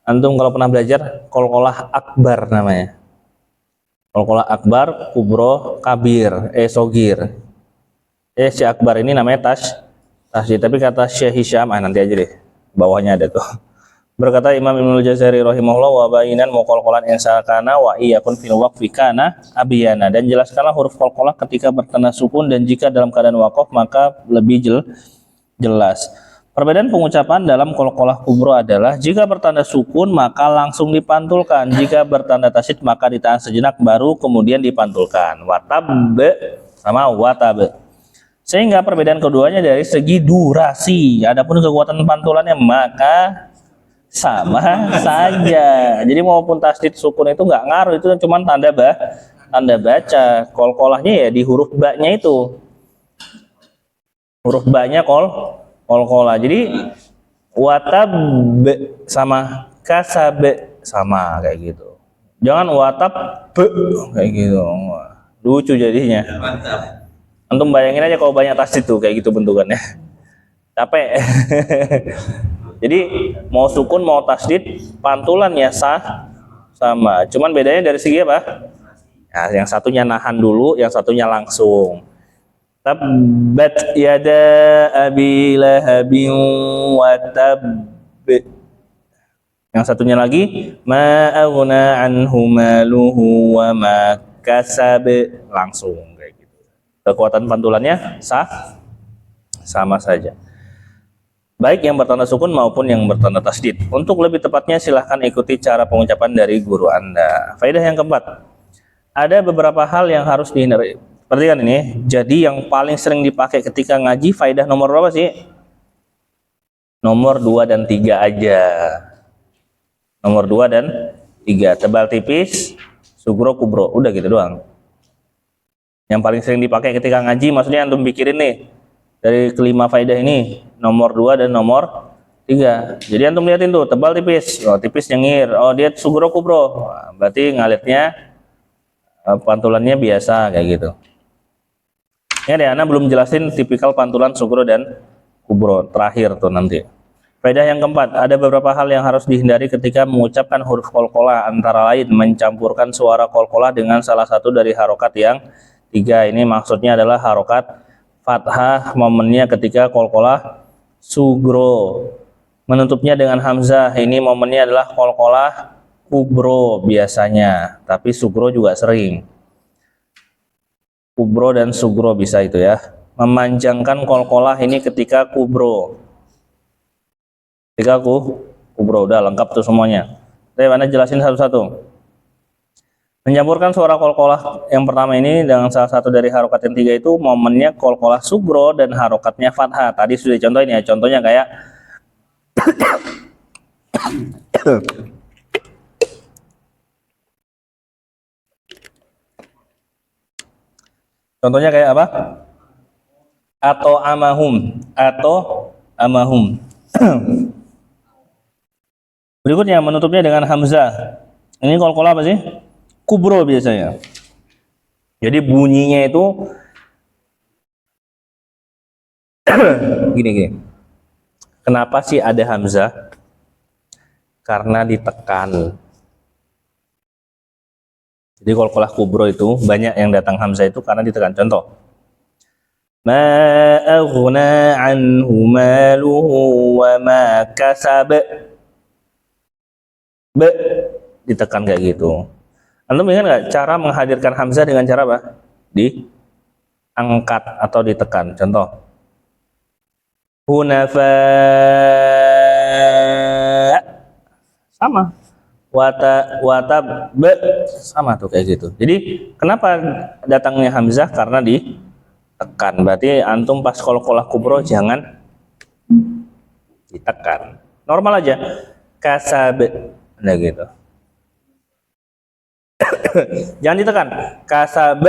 Speaker 1: Antum kalau pernah belajar qalqalah akbar namanya. Qalqalah akbar, kubro, kabir, sogir. Si akbar ini namanya tasdid, tapi kata Syekh Hisham, nanti aja deh. Bawahnya ada tuh. Berkata Imam Ibnul Jazari rahimahullah, wa bainan muqalqalan insakana wa iyakun fil waqfi kana abiyana, dan jelaskanlah huruf qalqalah ketika bertanda sukun dan jika dalam keadaan waqaf maka lebih jelas. Perbedaan pengucapan dalam qalqalah kubro adalah jika bertanda sukun maka langsung dipantulkan, jika bertanda tasydid maka ditahan sejenak baru kemudian dipantulkan. Watabbe sama watabe. Sehingga perbedaan keduanya dari segi durasi. Adapun kekuatan pantulannya maka sama saja. Jadi maupun tasydid sukun itu nggak ngaruh, itu cuma tanda baca. Qalqalahnya ya di huruf ba-nya itu. Huruf ba-nya qalqalah. Jadi watab sama kasabe sama kayak gitu. Jangan watab kayak gitu. Lucu jadinya.
Speaker 2: Mantap.
Speaker 1: Antum bayangin aja kalau banyak tasydid tuh kayak gitu bentukannya. Capek. Jadi mau sukun mau tasydid pantulannya sama. Cuman bedanya dari segi apa? Nah, yang satunya nahan dulu, yang satunya langsung. Tabbat yada abi lahabin wa tabb. Yang satunya lagi ma aghna anhu maluhu wa ma kasab, langsung kayak gitu. Kekuatan pantulannya sama saja. Baik yang bertanda sukun maupun yang bertanda tasydid. Untuk lebih tepatnya silahkan ikuti cara pengucapan dari guru Anda. Faedah yang keempat, ada beberapa hal yang harus dihindari. Perhatikan ini, jadi yang paling sering dipakai ketika ngaji faedah nomor berapa sih? Nomor 2 dan 3 aja. Nomor 2 dan 3, tebal tipis, sugro kubro, udah gitu doang. Yang paling sering dipakai ketika ngaji, maksudnya antum pikirin nih, dari kelima faedah ini, nomor 2 dan nomor 3. Jadi antum lihatin tuh, tebal tipis, tipis nyengir, dia sugro kubro, berarti ngalirnya pantulannya biasa kayak gitu. Ini deh, Ana belum jelasin tipikal pantulan sugro dan kubro, terakhir tuh nanti. Faedah yang keempat, ada beberapa hal yang harus dihindari ketika mengucapkan huruf qalqalah, antara lain mencampurkan suara qalqalah dengan salah satu dari harokat yang 3. Ini maksudnya adalah harokat fathah momennya ketika qalqalah sugro, menutupnya dengan hamzah, ini momennya adalah qalqalah kubro biasanya, tapi sugro juga sering. Kubro dan sugro bisa itu ya. Memanjangkan qalqalah ini ketika kubro. Ketika kubro udah lengkap tuh semuanya. Saya mana jelasin satu-satu. Mencampurkan suara qalqalah yang pertama ini dengan salah satu dari harokat yang 3 itu momennya qalqalah sugro dan harokatnya fathah. Tadi sudah contohin ya, contohnya kayak contohnya kayak apa? Atau amahum. Berikutnya menutupnya dengan hamzah. Ini qalqalah apa sih? Kubro biasanya. Jadi bunyinya itu gini. Kenapa sih ada hamzah? Karena ditekan. Jadi qalqalah kubro itu banyak yang datang hamzah itu karena ditekan. Contoh, ma aghna anhu maluhu wa ma kasab, ditekan kayak gitu. Antum ingat nggak cara menghadirkan hamzah dengan cara apa? diangkat atau ditekan. Contoh, hunafa, sama, watab sama tuh kayak gitu. Jadi kenapa datangnya hamzah? Karena ditekan. Berarti antum pas qalqalah kubro jangan ditekan. Normal aja. Kasab, nah gitu. Jangan ditekan. Kasab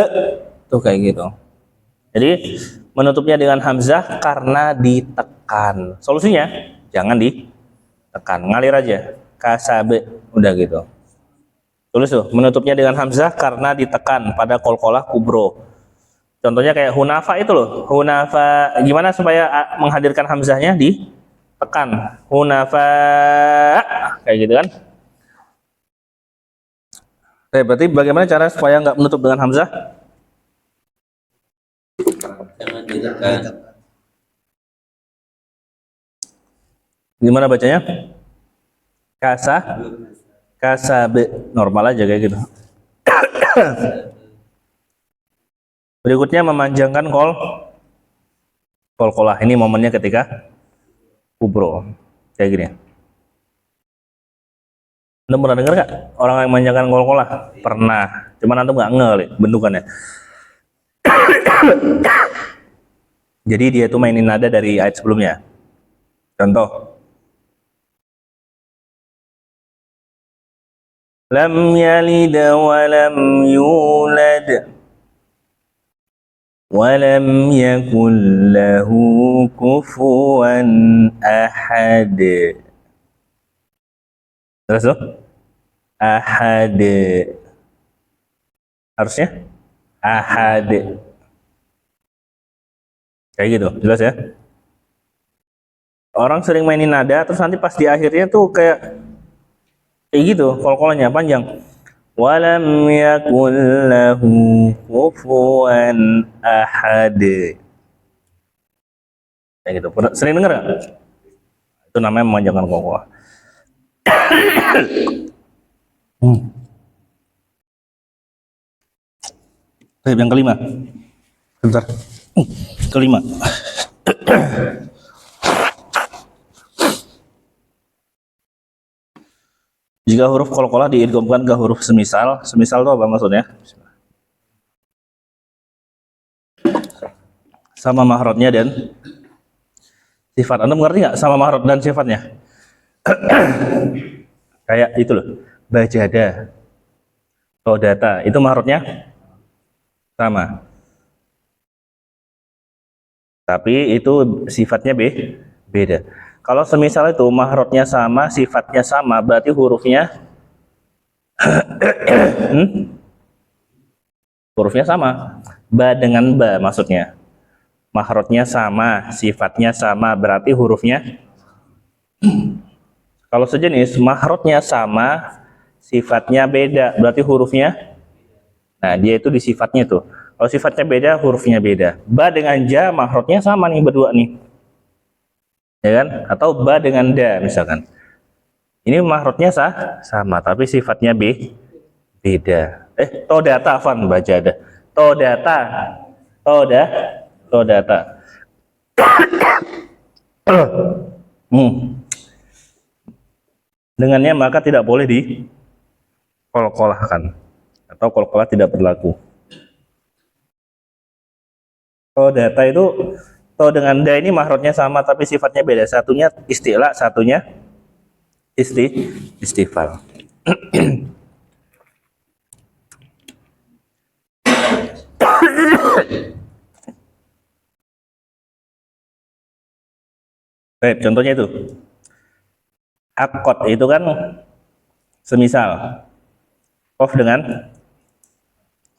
Speaker 1: tuh kayak gitu. Jadi menutupnya dengan hamzah karena ditekan. Solusinya jangan ditekan, ngalir aja. Kasab, udah gitu. Tulis tuh, menutupnya dengan hamzah karena ditekan pada qalqalah kubro. Contohnya kayak hunafa itu loh. Hunafa, gimana supaya menghadirkan hamzahnya ditekan? Hunafa, kayak gitu kan? Berarti bagaimana cara supaya nggak menutup dengan hamzah?
Speaker 2: Jangan ditekan.
Speaker 1: Gimana bacanya? Kasabe, normal aja kayak gitu. Berikutnya memanjangkan qalqalah. Ini momennya ketika kubro. Kayak gini. Anda pernah dengar nggak orang yang memanjangkan qalqalah? Pernah. Cuman antum nggak nge bentukannya. Jadi dia tuh mainin nada dari ayat sebelumnya. Contoh. Lam yalid wa lam yulad wa lam yakul lahu kufuwan ahad. Terus tuh? Ahad. Harusnya ahad. Kayak gitu, jelas ya? Orang sering mainin nada, terus nanti pas di akhirnya tuh kayak gitu, qalqalahnya panjang. Walam yakul lahu kufuwan ahad. Kayak gitu. Sering denger nggak? Itu namanya memanjangkan qalqalah. Baik, yang kelima. Bentar. Kelima. Jika huruf qalqalah diidghamkan ke huruf semisal, semisal itu apa maksudnya? Sama mahrotnya dan sifat. Anda mengerti nggak sama mahrot dan sifatnya? Kayak itu loh, bajada, todata, itu mahrotnya sama. Tapi itu sifatnya beda. Kalau semisal itu mahrotnya sama, sifatnya sama, berarti hurufnya hurufnya sama. Ba dengan ba maksudnya. Mahrotnya sama, sifatnya sama, berarti hurufnya. Kalau sejenis, mahrotnya sama, sifatnya beda, berarti hurufnya. Nah, dia itu di sifatnya tuh. Kalau sifatnya beda, hurufnya beda. Ba dengan ja, mahrotnya sama nih berdua nih. Ya kan? Atau ba dengan da misalkan. Ini mahrotnya sama, tapi sifatnya beda. Todata afan baca ada. Todata. Dengannya maka tidak boleh qalqalahkan atau qalqalah tidak berlaku. Todata itu to dengan da ini mahrotnya sama tapi sifatnya beda. Satunya isti'la, satunya istifal. Baik, contohnya itu. Akot itu kan semisal. Qaf dengan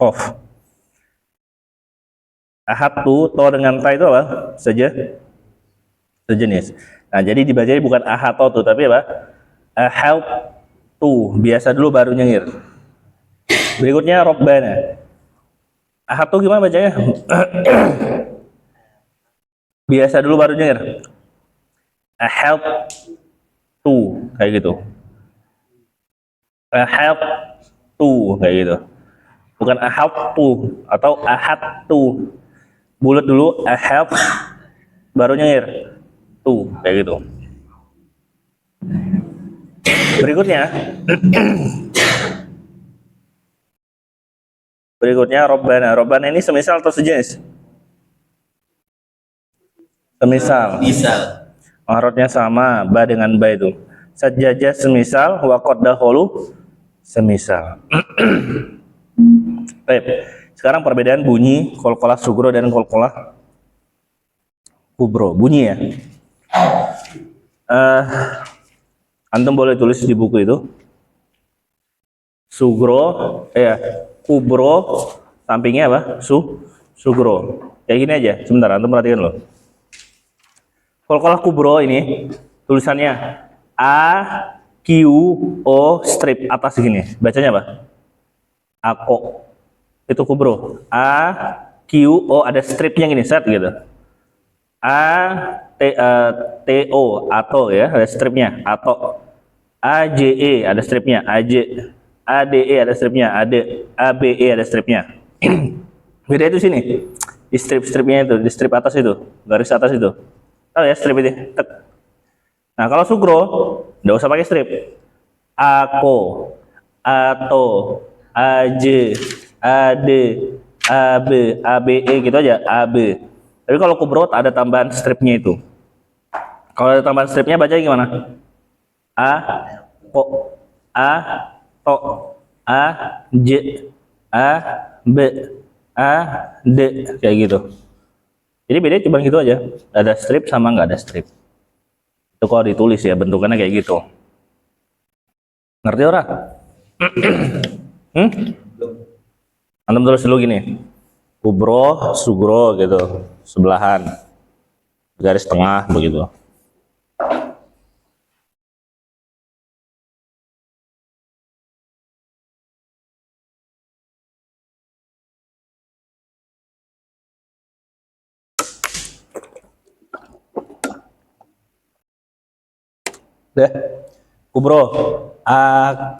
Speaker 1: qaf. Ahad tu, to dengan ta itu apa? Sejenis. Nah, jadi dibacanya bukan ahad tu, tapi apa? Ahad tu. Biasa dulu baru nyengir. Berikutnya robbana. Ahad tu gimana bacanya? Biasa dulu baru nyengir. Ahad tu, kayak gitu. Ahad tu, kayak gitu. bukan I have to atau I had to. Bulat dulu I have, baru nyengir to, kayak gitu. Berikutnya Robbana. Robbana ini semisal atau sejenis? Semisal.
Speaker 2: Misal.
Speaker 1: Mahrotnya sama, ba dengan ba itu. Sajajah semisal, wa qaddahulu semisal. Baik. Sekarang perbedaan bunyi qalqalah sugro dan qalqalah kubro. Bunyi ya. Antum boleh tulis di buku itu. Sugro, kubro, sampingnya apa? Sugro. Kayak gini aja. Sebentar, antum perhatikan loh. Qalqalah kubro ini tulisannya A Q O strip atas gini. Bacanya apa? Ako. Itu kubro. A Q O ada stripnya gini, set gitu. A T O atau ya, ada stripnya atau. A J E ada stripnya, AJ. A D E ada stripnya, AD. A B E ada stripnya. Beda itu sini. Di strip-stripnya itu, di strip atas itu, garis atas itu. Tahu ya strip itu? Tek. Nah, kalau sugro nggak usah pakai strip. Ako, ato, AJ, AD, AB, ABE gitu aja, AB. Tapi kalau kubro ada tambahan stripnya itu. Kalau ada tambahan stripnya baca gimana? A, ko, A, to, A, J, A, B, A, D, kayak gitu. Jadi bedanya cuma gitu aja. Ada strip sama nggak ada strip. Itu kalau ditulis ya bentukannya kayak gitu. Ngerti ora? Antum tulis dulu gini. Kubro, sugro gitu, sebelahan. Garis tengah begitu. Deh. Kubro, A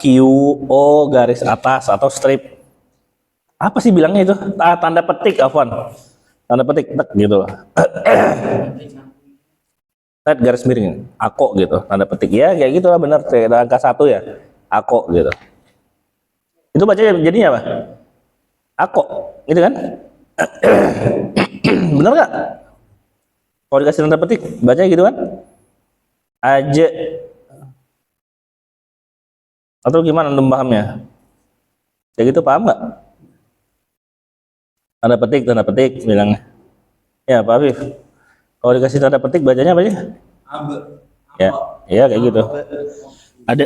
Speaker 1: Q O garis atas atau strip. Apa sih bilangnya itu? Tanda petik, Afwan. Tanda petik, tek gitu. Tet garis miring, ako gitu. Tanda petik ya, kayak gitu lah benar. Kayak angka 1 ya, ako gitu. Itu bacanya jadinya apa? Ako, gitu kan? Bener nggak? Kalau dikasih tanda petik, bacanya gitu kan? Aja. Atau gimana antum pahamnya? Kayak gitu paham nggak? Tanda petik bilangnya. Ya Pak Afif. Kalau dikasih tanda petik bacanya apa sih? Ya, ya kayak gitu. Ada.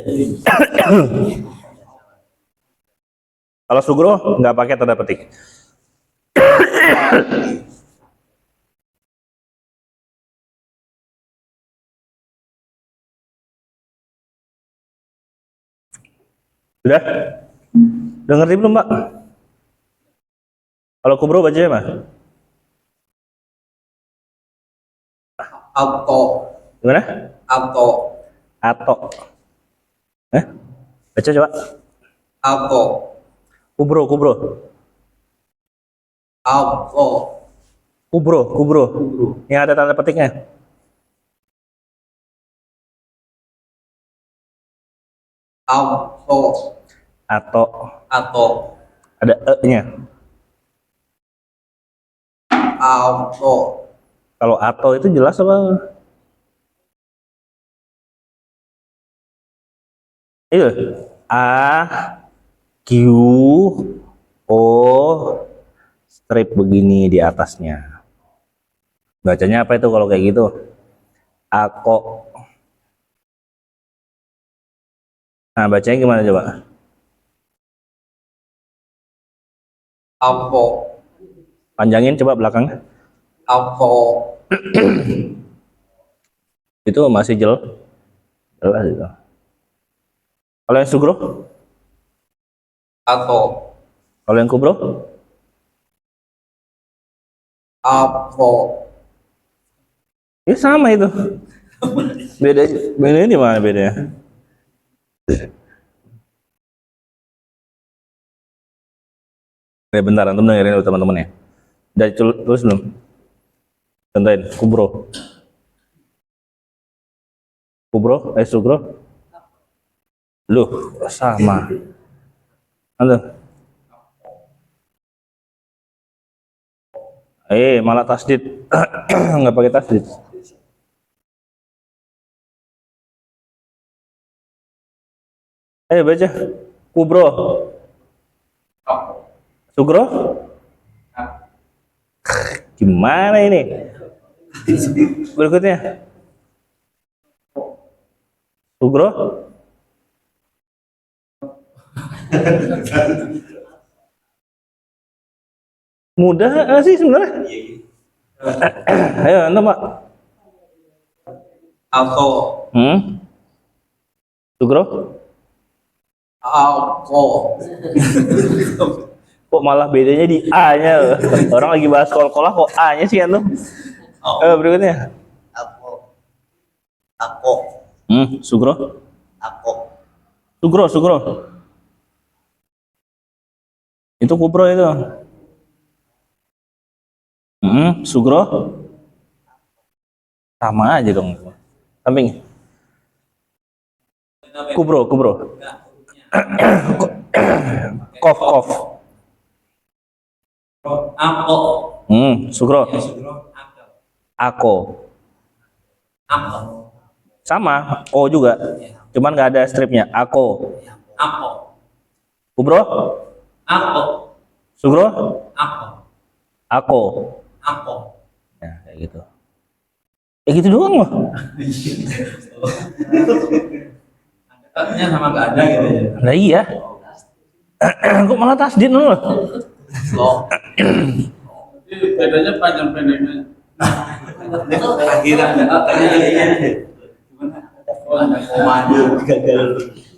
Speaker 1: Kalau sugro nggak pakai tanda petik. Sudah? Udah ngerti belum, Pak? Kalau kubro bacanya apa?
Speaker 2: Auto.
Speaker 1: Gimana?
Speaker 2: Auto.
Speaker 1: Ato. Baca coba.
Speaker 2: Auto.
Speaker 1: Kubro.
Speaker 2: Auto.
Speaker 1: Kubro. Yang ada tanda petiknya.
Speaker 2: Auto.
Speaker 1: Ato. Ada e-nya.
Speaker 2: Auto.
Speaker 1: Kalau ato itu jelas apa? Iya. A Q O strip begini di atasnya. Bacanya apa itu kalau kayak gitu? Ako. Nah, bacanya gimana coba?
Speaker 2: Auto.
Speaker 1: Panjangin coba belakangnya.
Speaker 2: Auto.
Speaker 1: Itu masih jelas itu. Kalau yang sugro?
Speaker 2: Auto.
Speaker 1: Kalau yang kubro?
Speaker 2: Auto.
Speaker 1: Ya sama itu. Bedanya di mana bedanya? Bentar, antum dengerin dulu teman-teman ya. Udah tulis belum? Contohin, kubro. Kubro, sugro. Loh, sama. Antum. Malah tasdid. Nggak pakai tasdid. Baca. Kubro. Sugro. Gimana ini? Berikutnya. Sugro. Mudah nggak sih sebenarnya? Ayo, antum Pak.
Speaker 2: Alko.
Speaker 1: Sugro.
Speaker 2: Alko.
Speaker 1: Kok malah bedanya di A-nya? Orang lagi bahas kol-kolah kok A-nya sih antum? Berikutnya.
Speaker 2: Ako. Ako.
Speaker 1: Sugro.
Speaker 2: Ako.
Speaker 1: Sugro. Itu kubro itu. Sugro. Sama aja dong. Samping. Kubro. Kof.
Speaker 2: Ako.
Speaker 1: Sugro. Ako.
Speaker 2: Ako.
Speaker 1: Sama, O juga. Cuman nggak ada stripnya. Ako.
Speaker 2: Ako.
Speaker 1: Kubro.
Speaker 2: Ako.
Speaker 1: Sugro.
Speaker 2: Ako.
Speaker 1: Ako.
Speaker 2: Ako.
Speaker 1: Ya, kayak gitu. Gitu doang loh.
Speaker 2: Katanya sama nggak ada gitu ya.
Speaker 1: Nah iya. Kok malah tasdid loh.
Speaker 3: Bedanya panjang pendeknya.
Speaker 2: Akhiran katanya komando gagal.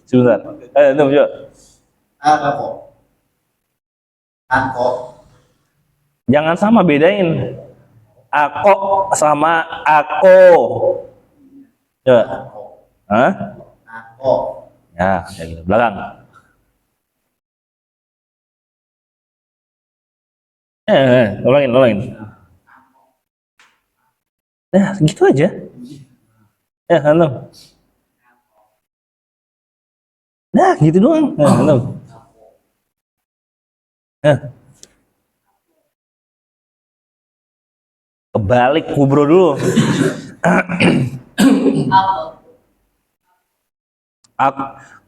Speaker 1: Sebentar. Tuh, coba.
Speaker 2: Ako.
Speaker 1: Jangan sama, bedain. Ako sama ako. Coba. Hah?
Speaker 2: Ako.
Speaker 1: Ya, kayak gitu. Belakang. Ulangin. Nah, gitu aja. Halo. Nah, gitu doang. Halo. Kebalik kubro dulu.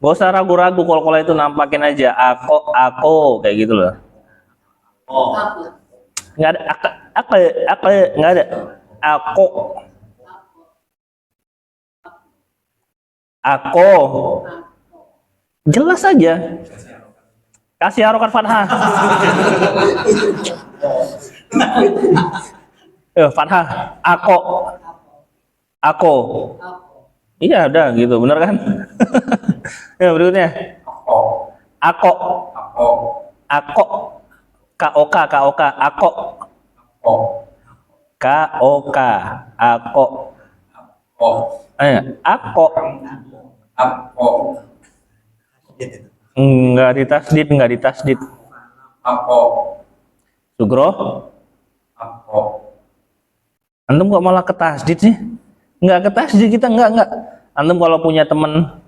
Speaker 1: Gak usah ragu-ragu, kalau itu nampakin aja ako kayak gitu loh. Nggak ada nggak ada. Ako jelas aja. Kasih harokat fathah. Fathah. Ako. Iya, udah gitu, bener kan? Ya, berikutnya. Ako. KOK. Ako. KOK. Ako. Ako. Enggak ditasdid.
Speaker 2: Ako.
Speaker 1: Sugro.
Speaker 2: Ako.
Speaker 1: Antum kok malah ketasdid sih? Enggak ketasdid kita, enggak. Antum kalau punya temen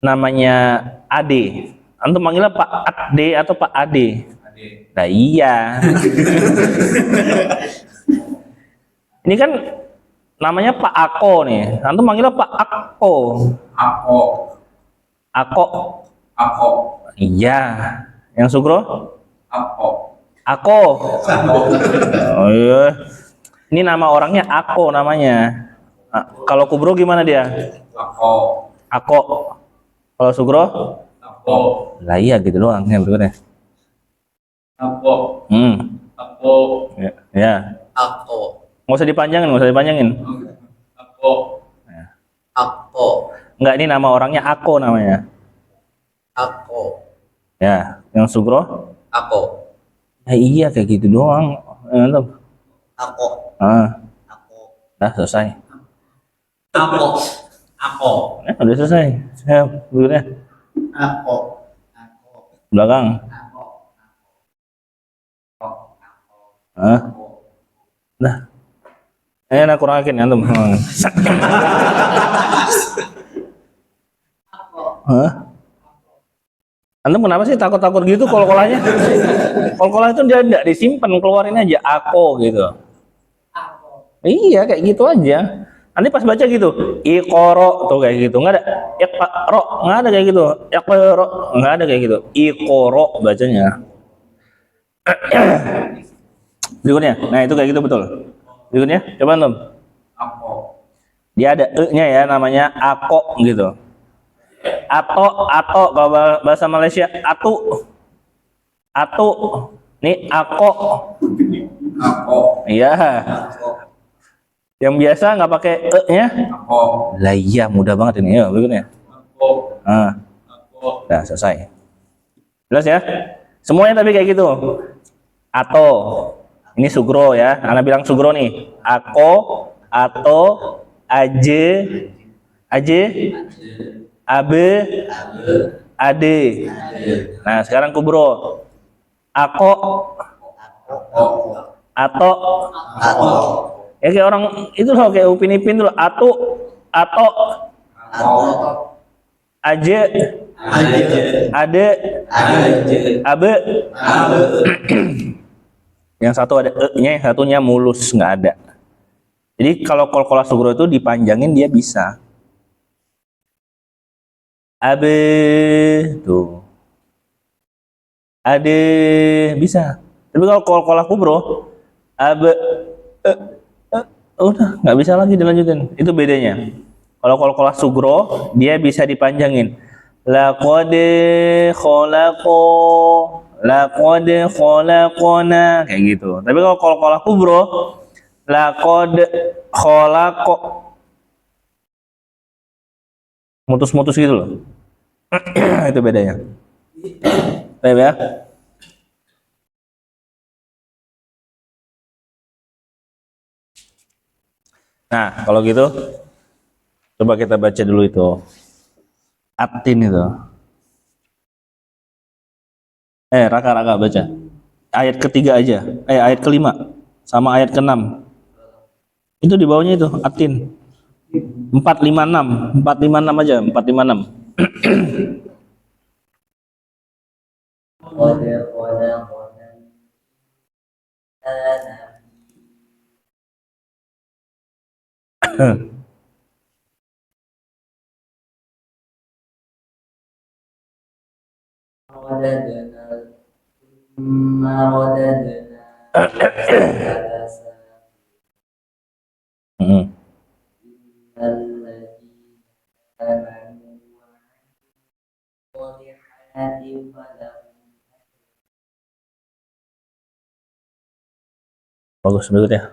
Speaker 1: namanya Ade, antum manggilnya Pak Ade atau Pak Ade? Nah iya. Ini kan namanya Pak Ako nih, antum manggilnya Pak Ako. Ako. Iya. Yang Sugro? Ako. Oh iya. Ini nama orangnya Ako namanya. Nah, kalau Kubro gimana dia? Ako. Kalau Sugro? Lah iya gitu doang yang berikutnya.
Speaker 3: Ako.
Speaker 1: Ya.
Speaker 2: Ako.
Speaker 1: Nggak usah dipanjangin.
Speaker 2: Ako.
Speaker 1: Enggak, ini nama orangnya Ako namanya.
Speaker 2: Ako.
Speaker 1: Ya, yang Sugro?
Speaker 2: Ako.
Speaker 1: Nah, iya kayak gitu doang.
Speaker 2: Ako. Ako.
Speaker 1: Dah selesai.
Speaker 2: Ako.
Speaker 1: Udah selesai. Ya, berikutnya.
Speaker 2: Ako.
Speaker 1: Belakang. Hah? Nah, enak kurang yakin antum. Hah? Antum kenapa sih takut-takut gitu kol-kolanya? Kol-kolah itu dia tidak disimpan, keluarin aja ako gitu. Iya kayak gitu aja. Nanti pas baca gitu, ikoro tuh kayak gitu, nggak ada. Ikro nggak ada kayak gitu. Ikro nggak ada kayak gitu. Ikoro bacanya. Berikutnya, nah itu kayak gitu betul. Berikutnya, coba antum.
Speaker 2: Ako.
Speaker 1: Dia ada e-nya ya, namanya ako gitu. Atau kalau bahasa Malaysia atu, nih ako.
Speaker 2: Ako.
Speaker 1: Iya.
Speaker 2: Ako.
Speaker 1: Yang biasa nggak pakai e-nya.
Speaker 2: Ako.
Speaker 1: Lah iya, mudah banget ini. Yuk, berikutnya.
Speaker 3: Ako.
Speaker 1: Nah,
Speaker 3: Ako.
Speaker 1: nah selesai. Jelas ya? Semuanya tapi kayak gitu. Atau ini sugro ya. Anak bilang sugro nih. Ako, atau, aje, aje, abe, ade. Nah sekarang kubro. Ako, atau, ya kayak orang itu loh kayak Upin Ipin tuh. Atau, aje, ade, abe. Yang satu ada e-nya, yang satunya mulus nggak ada. Jadi kalau kol-kolah sugro itu dipanjangin dia bisa. Abe tuh. Ade bisa. Tapi kalau kol-kolah kubro, abe udah nggak bisa lagi dilanjutin. Itu bedanya. Kalau kol-kolah sugro dia bisa dipanjangin. Laqad khalaqo, laqad khalaqona kayak gitu. Tapi kalau kol-kolah kubro, laqad khalaqo, mutus-mutus gitu loh. Itu bedanya. Baik ya. Nah, kalau gitu coba kita baca dulu itu. Atin itu. Raka baca. Ayat ketiga aja. Ayat kelima sama ayat keenam. Itu di bawahnya itu atin. 456, 456 aja, 456. Hmm. Bagus banget ya.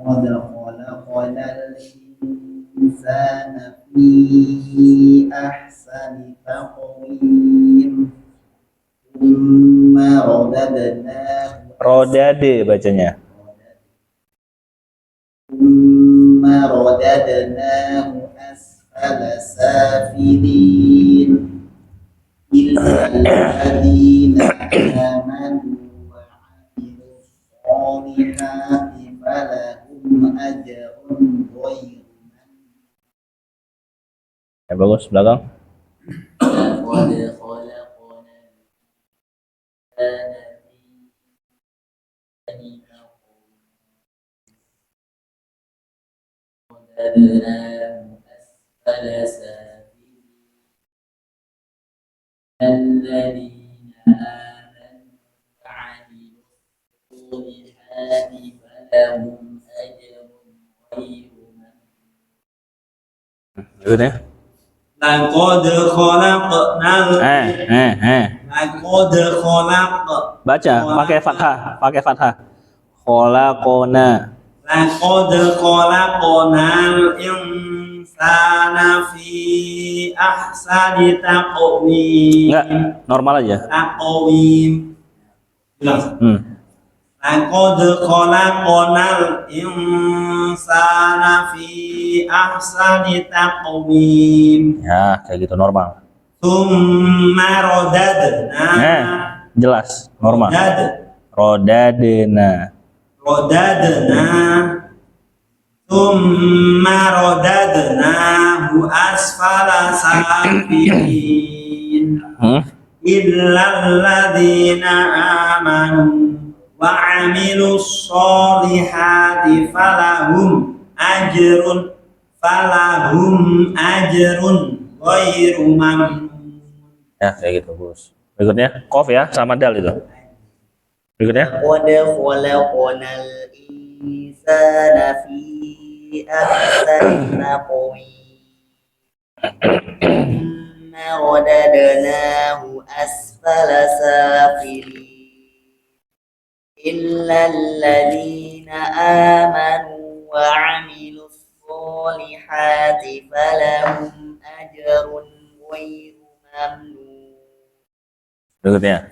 Speaker 4: لقد خلقنا الإنسان في أحسن تقويم ثم رددناه
Speaker 1: Rodade bacanya.
Speaker 4: ثم رددناه أسفل سافلين إلا الذين آمنوا وعملوا الصالحات فلهم أجر غير
Speaker 1: Ya bagus belakang.
Speaker 4: لقد خلقنا الإنسان رددناه أسفل سافلين الذين آمنوا وعملوا الصالحات فلهم أجر غير ممنون.
Speaker 1: Berikutnya.
Speaker 2: Laqad khalaqnal Laqad khalaq
Speaker 1: Baca pakai fathah. Khalaqona.
Speaker 2: Laqad khalaqnal insana fi ahsani taqwim.
Speaker 1: Enggak, normal aja.
Speaker 2: Taqwim. Laqad khalaqnal insana fi ahsani taqwim.
Speaker 1: Ya, kayak gitu normal.
Speaker 2: Tsumma radadna.
Speaker 1: Jelas, normal. Rodadna.
Speaker 2: Tsumma radadnahu asfala safilin. Illal ladzina amanu wa 'amilus sholihati falahum ajrun ghairu mamnun.
Speaker 1: Ya, kayak gitu, Bos. Berikutnya, qaf ya, sama dal itu. Berikutnya.
Speaker 4: Qad khalaqnal insana fi ahsani taqwim. Radadnahu asfala safilin. Illal ladzina amanu wa 'amilus sholihati falahum ajrun ghairu mamnun.
Speaker 1: Berikutnya.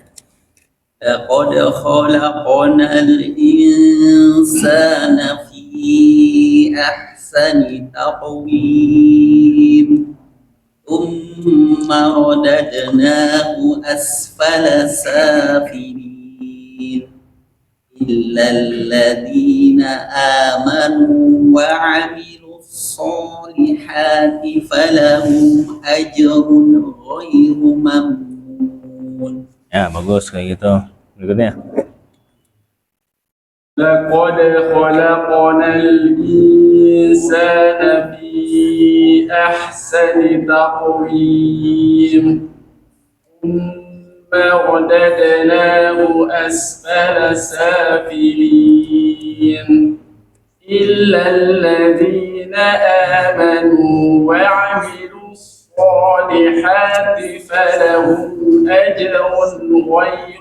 Speaker 2: Laqad khalaqnal insana fi ahsani taqwim. Tsumma radadnahu asfala safilin. Illal ladzina amanu wa 'amilus sholihati falahum ajrun ghairu mamnun.
Speaker 1: Ya, bagus kayak gitu. Berikutnya.
Speaker 3: لقد خلقنا الإنسان في أحسن تقويم ثم رددناه أسفل سافلين إلا الذين آمنوا وعملوا الصالحات فلهم أجر غير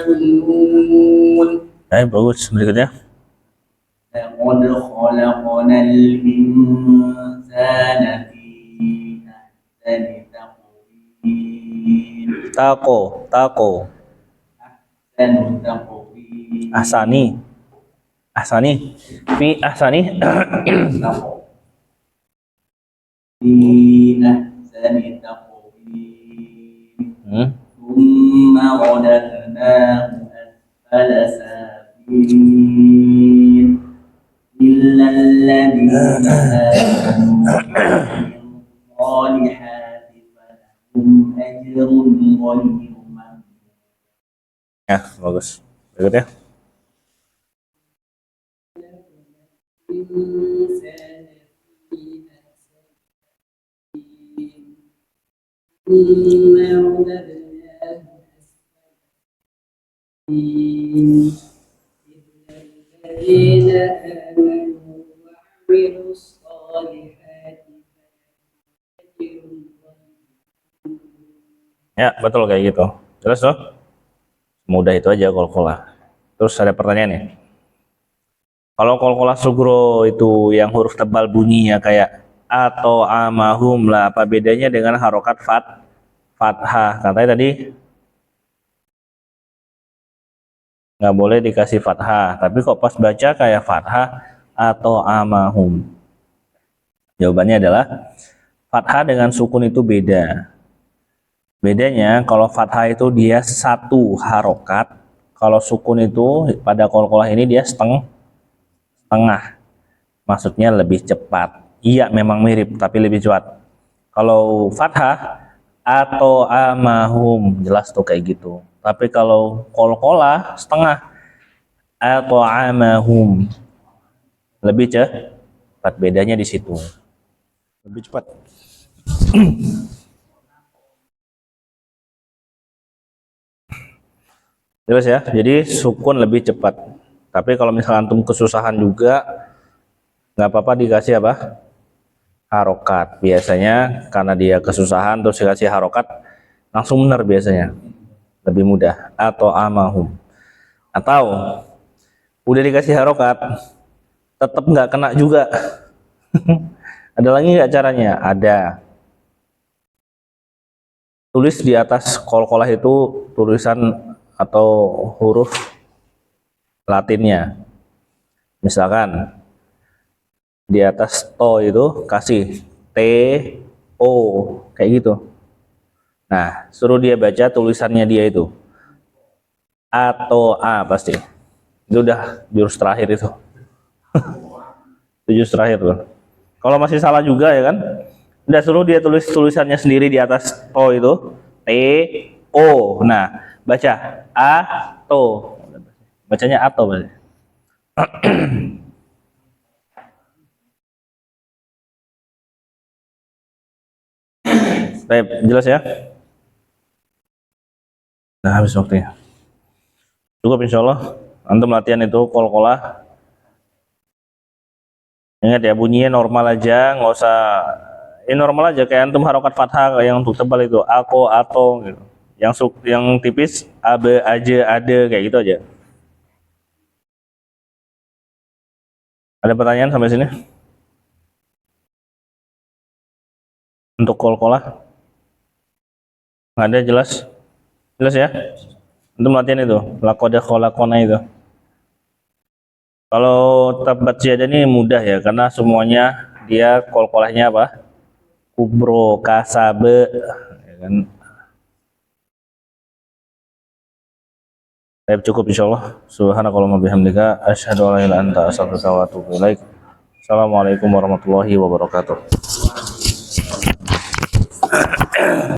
Speaker 3: ممنون.
Speaker 1: Bagus. Berikutnya.
Speaker 4: لقد خلقنا الإنسان في أحسن تقويم.
Speaker 1: Tako.
Speaker 4: أحسن تقويم.
Speaker 1: Ahsani. Fi ahsani.
Speaker 4: في أحسن تقويم. ثم رددناه أسفل سافلين إلا الذين آمنوا الصالحات فلهم أجر غير ممنون.
Speaker 1: Ya, bagus. Berikutnya.
Speaker 4: الذين آمنوا وعملوا الصالحات
Speaker 1: Ya, betul kayak gitu. Jelas tuh? Mudah itu aja qalqalah. Terus ada pertanyaan nih. Kalau qalqalah sugro itu yang huruf tebal bunyinya kayak atau amahum lah, apa bedanya dengan harokat fathah? Katanya tadi nggak boleh dikasih fathah, tapi kok pas baca kayak fathah atau amahum? Jawabannya adalah fathah dengan sukun itu beda. Bedanya kalau fathah itu dia satu harokat, kalau sukun itu pada qalqalah ini dia setengah, maksudnya lebih cepat. Iya memang mirip tapi lebih cepat. Kalau fathah atau amahum jelas tuh kayak gitu. Tapi kalau qalqalah setengah atau amahum lebih cepat, bedanya di situ. Lebih cepat. Jelas ya, jadi sukun lebih cepat. Tapi kalau misalkan antum kesusahan juga, nggak apa-apa dikasih apa? harokat. Biasanya karena dia kesusahan terus dikasih harokat langsung benar biasanya, lebih mudah. Atau amahum, atau udah dikasih harokat tetap nggak kena juga. Ada lagi nggak caranya? Ada. Tulis di atas qalqalah itu tulisan atau huruf Latinnya. Misalkan di atas to itu kasih T O kayak gitu. Nah, suruh dia baca tulisannya dia itu. Atau A pasti. Itu udah jurus terakhir itu. Itu jurus terakhir tuh. Kalau masih salah juga ya kan, udah suruh dia tulis tulisannya sendiri di atas to itu T O. Nah, baca A to. Bacanya atau berarti. Baik, jelas ya? Nah, habis waktunya. Cukup insya Allah. Antum latihan itu qalqalah. Ingat ya, bunyinya normal aja, nggak usah. Ini normal aja kayak antum harokat fathah yang untuk tebal itu, ako, atau gitu. Yang tipis, abe, aja, ada kayak gitu aja. Ada pertanyaan sampai sini? Untuk qalqalah? Nggak ada, jelas? Jelas ya? Untuk latihan itu, laqad khalaqna itu. Kalau tabat jadah ini mudah ya, karena semuanya dia qalqalahnya apa? Kubro, kasabe, ya kan? Baik, cukup insyaallah. Subhanakallahumma bihamdika asyhadu an la ilaha illa anta astaghfiruka wa atubu ilaik. Assalamualaikum warahmatullahi wabarakatuh.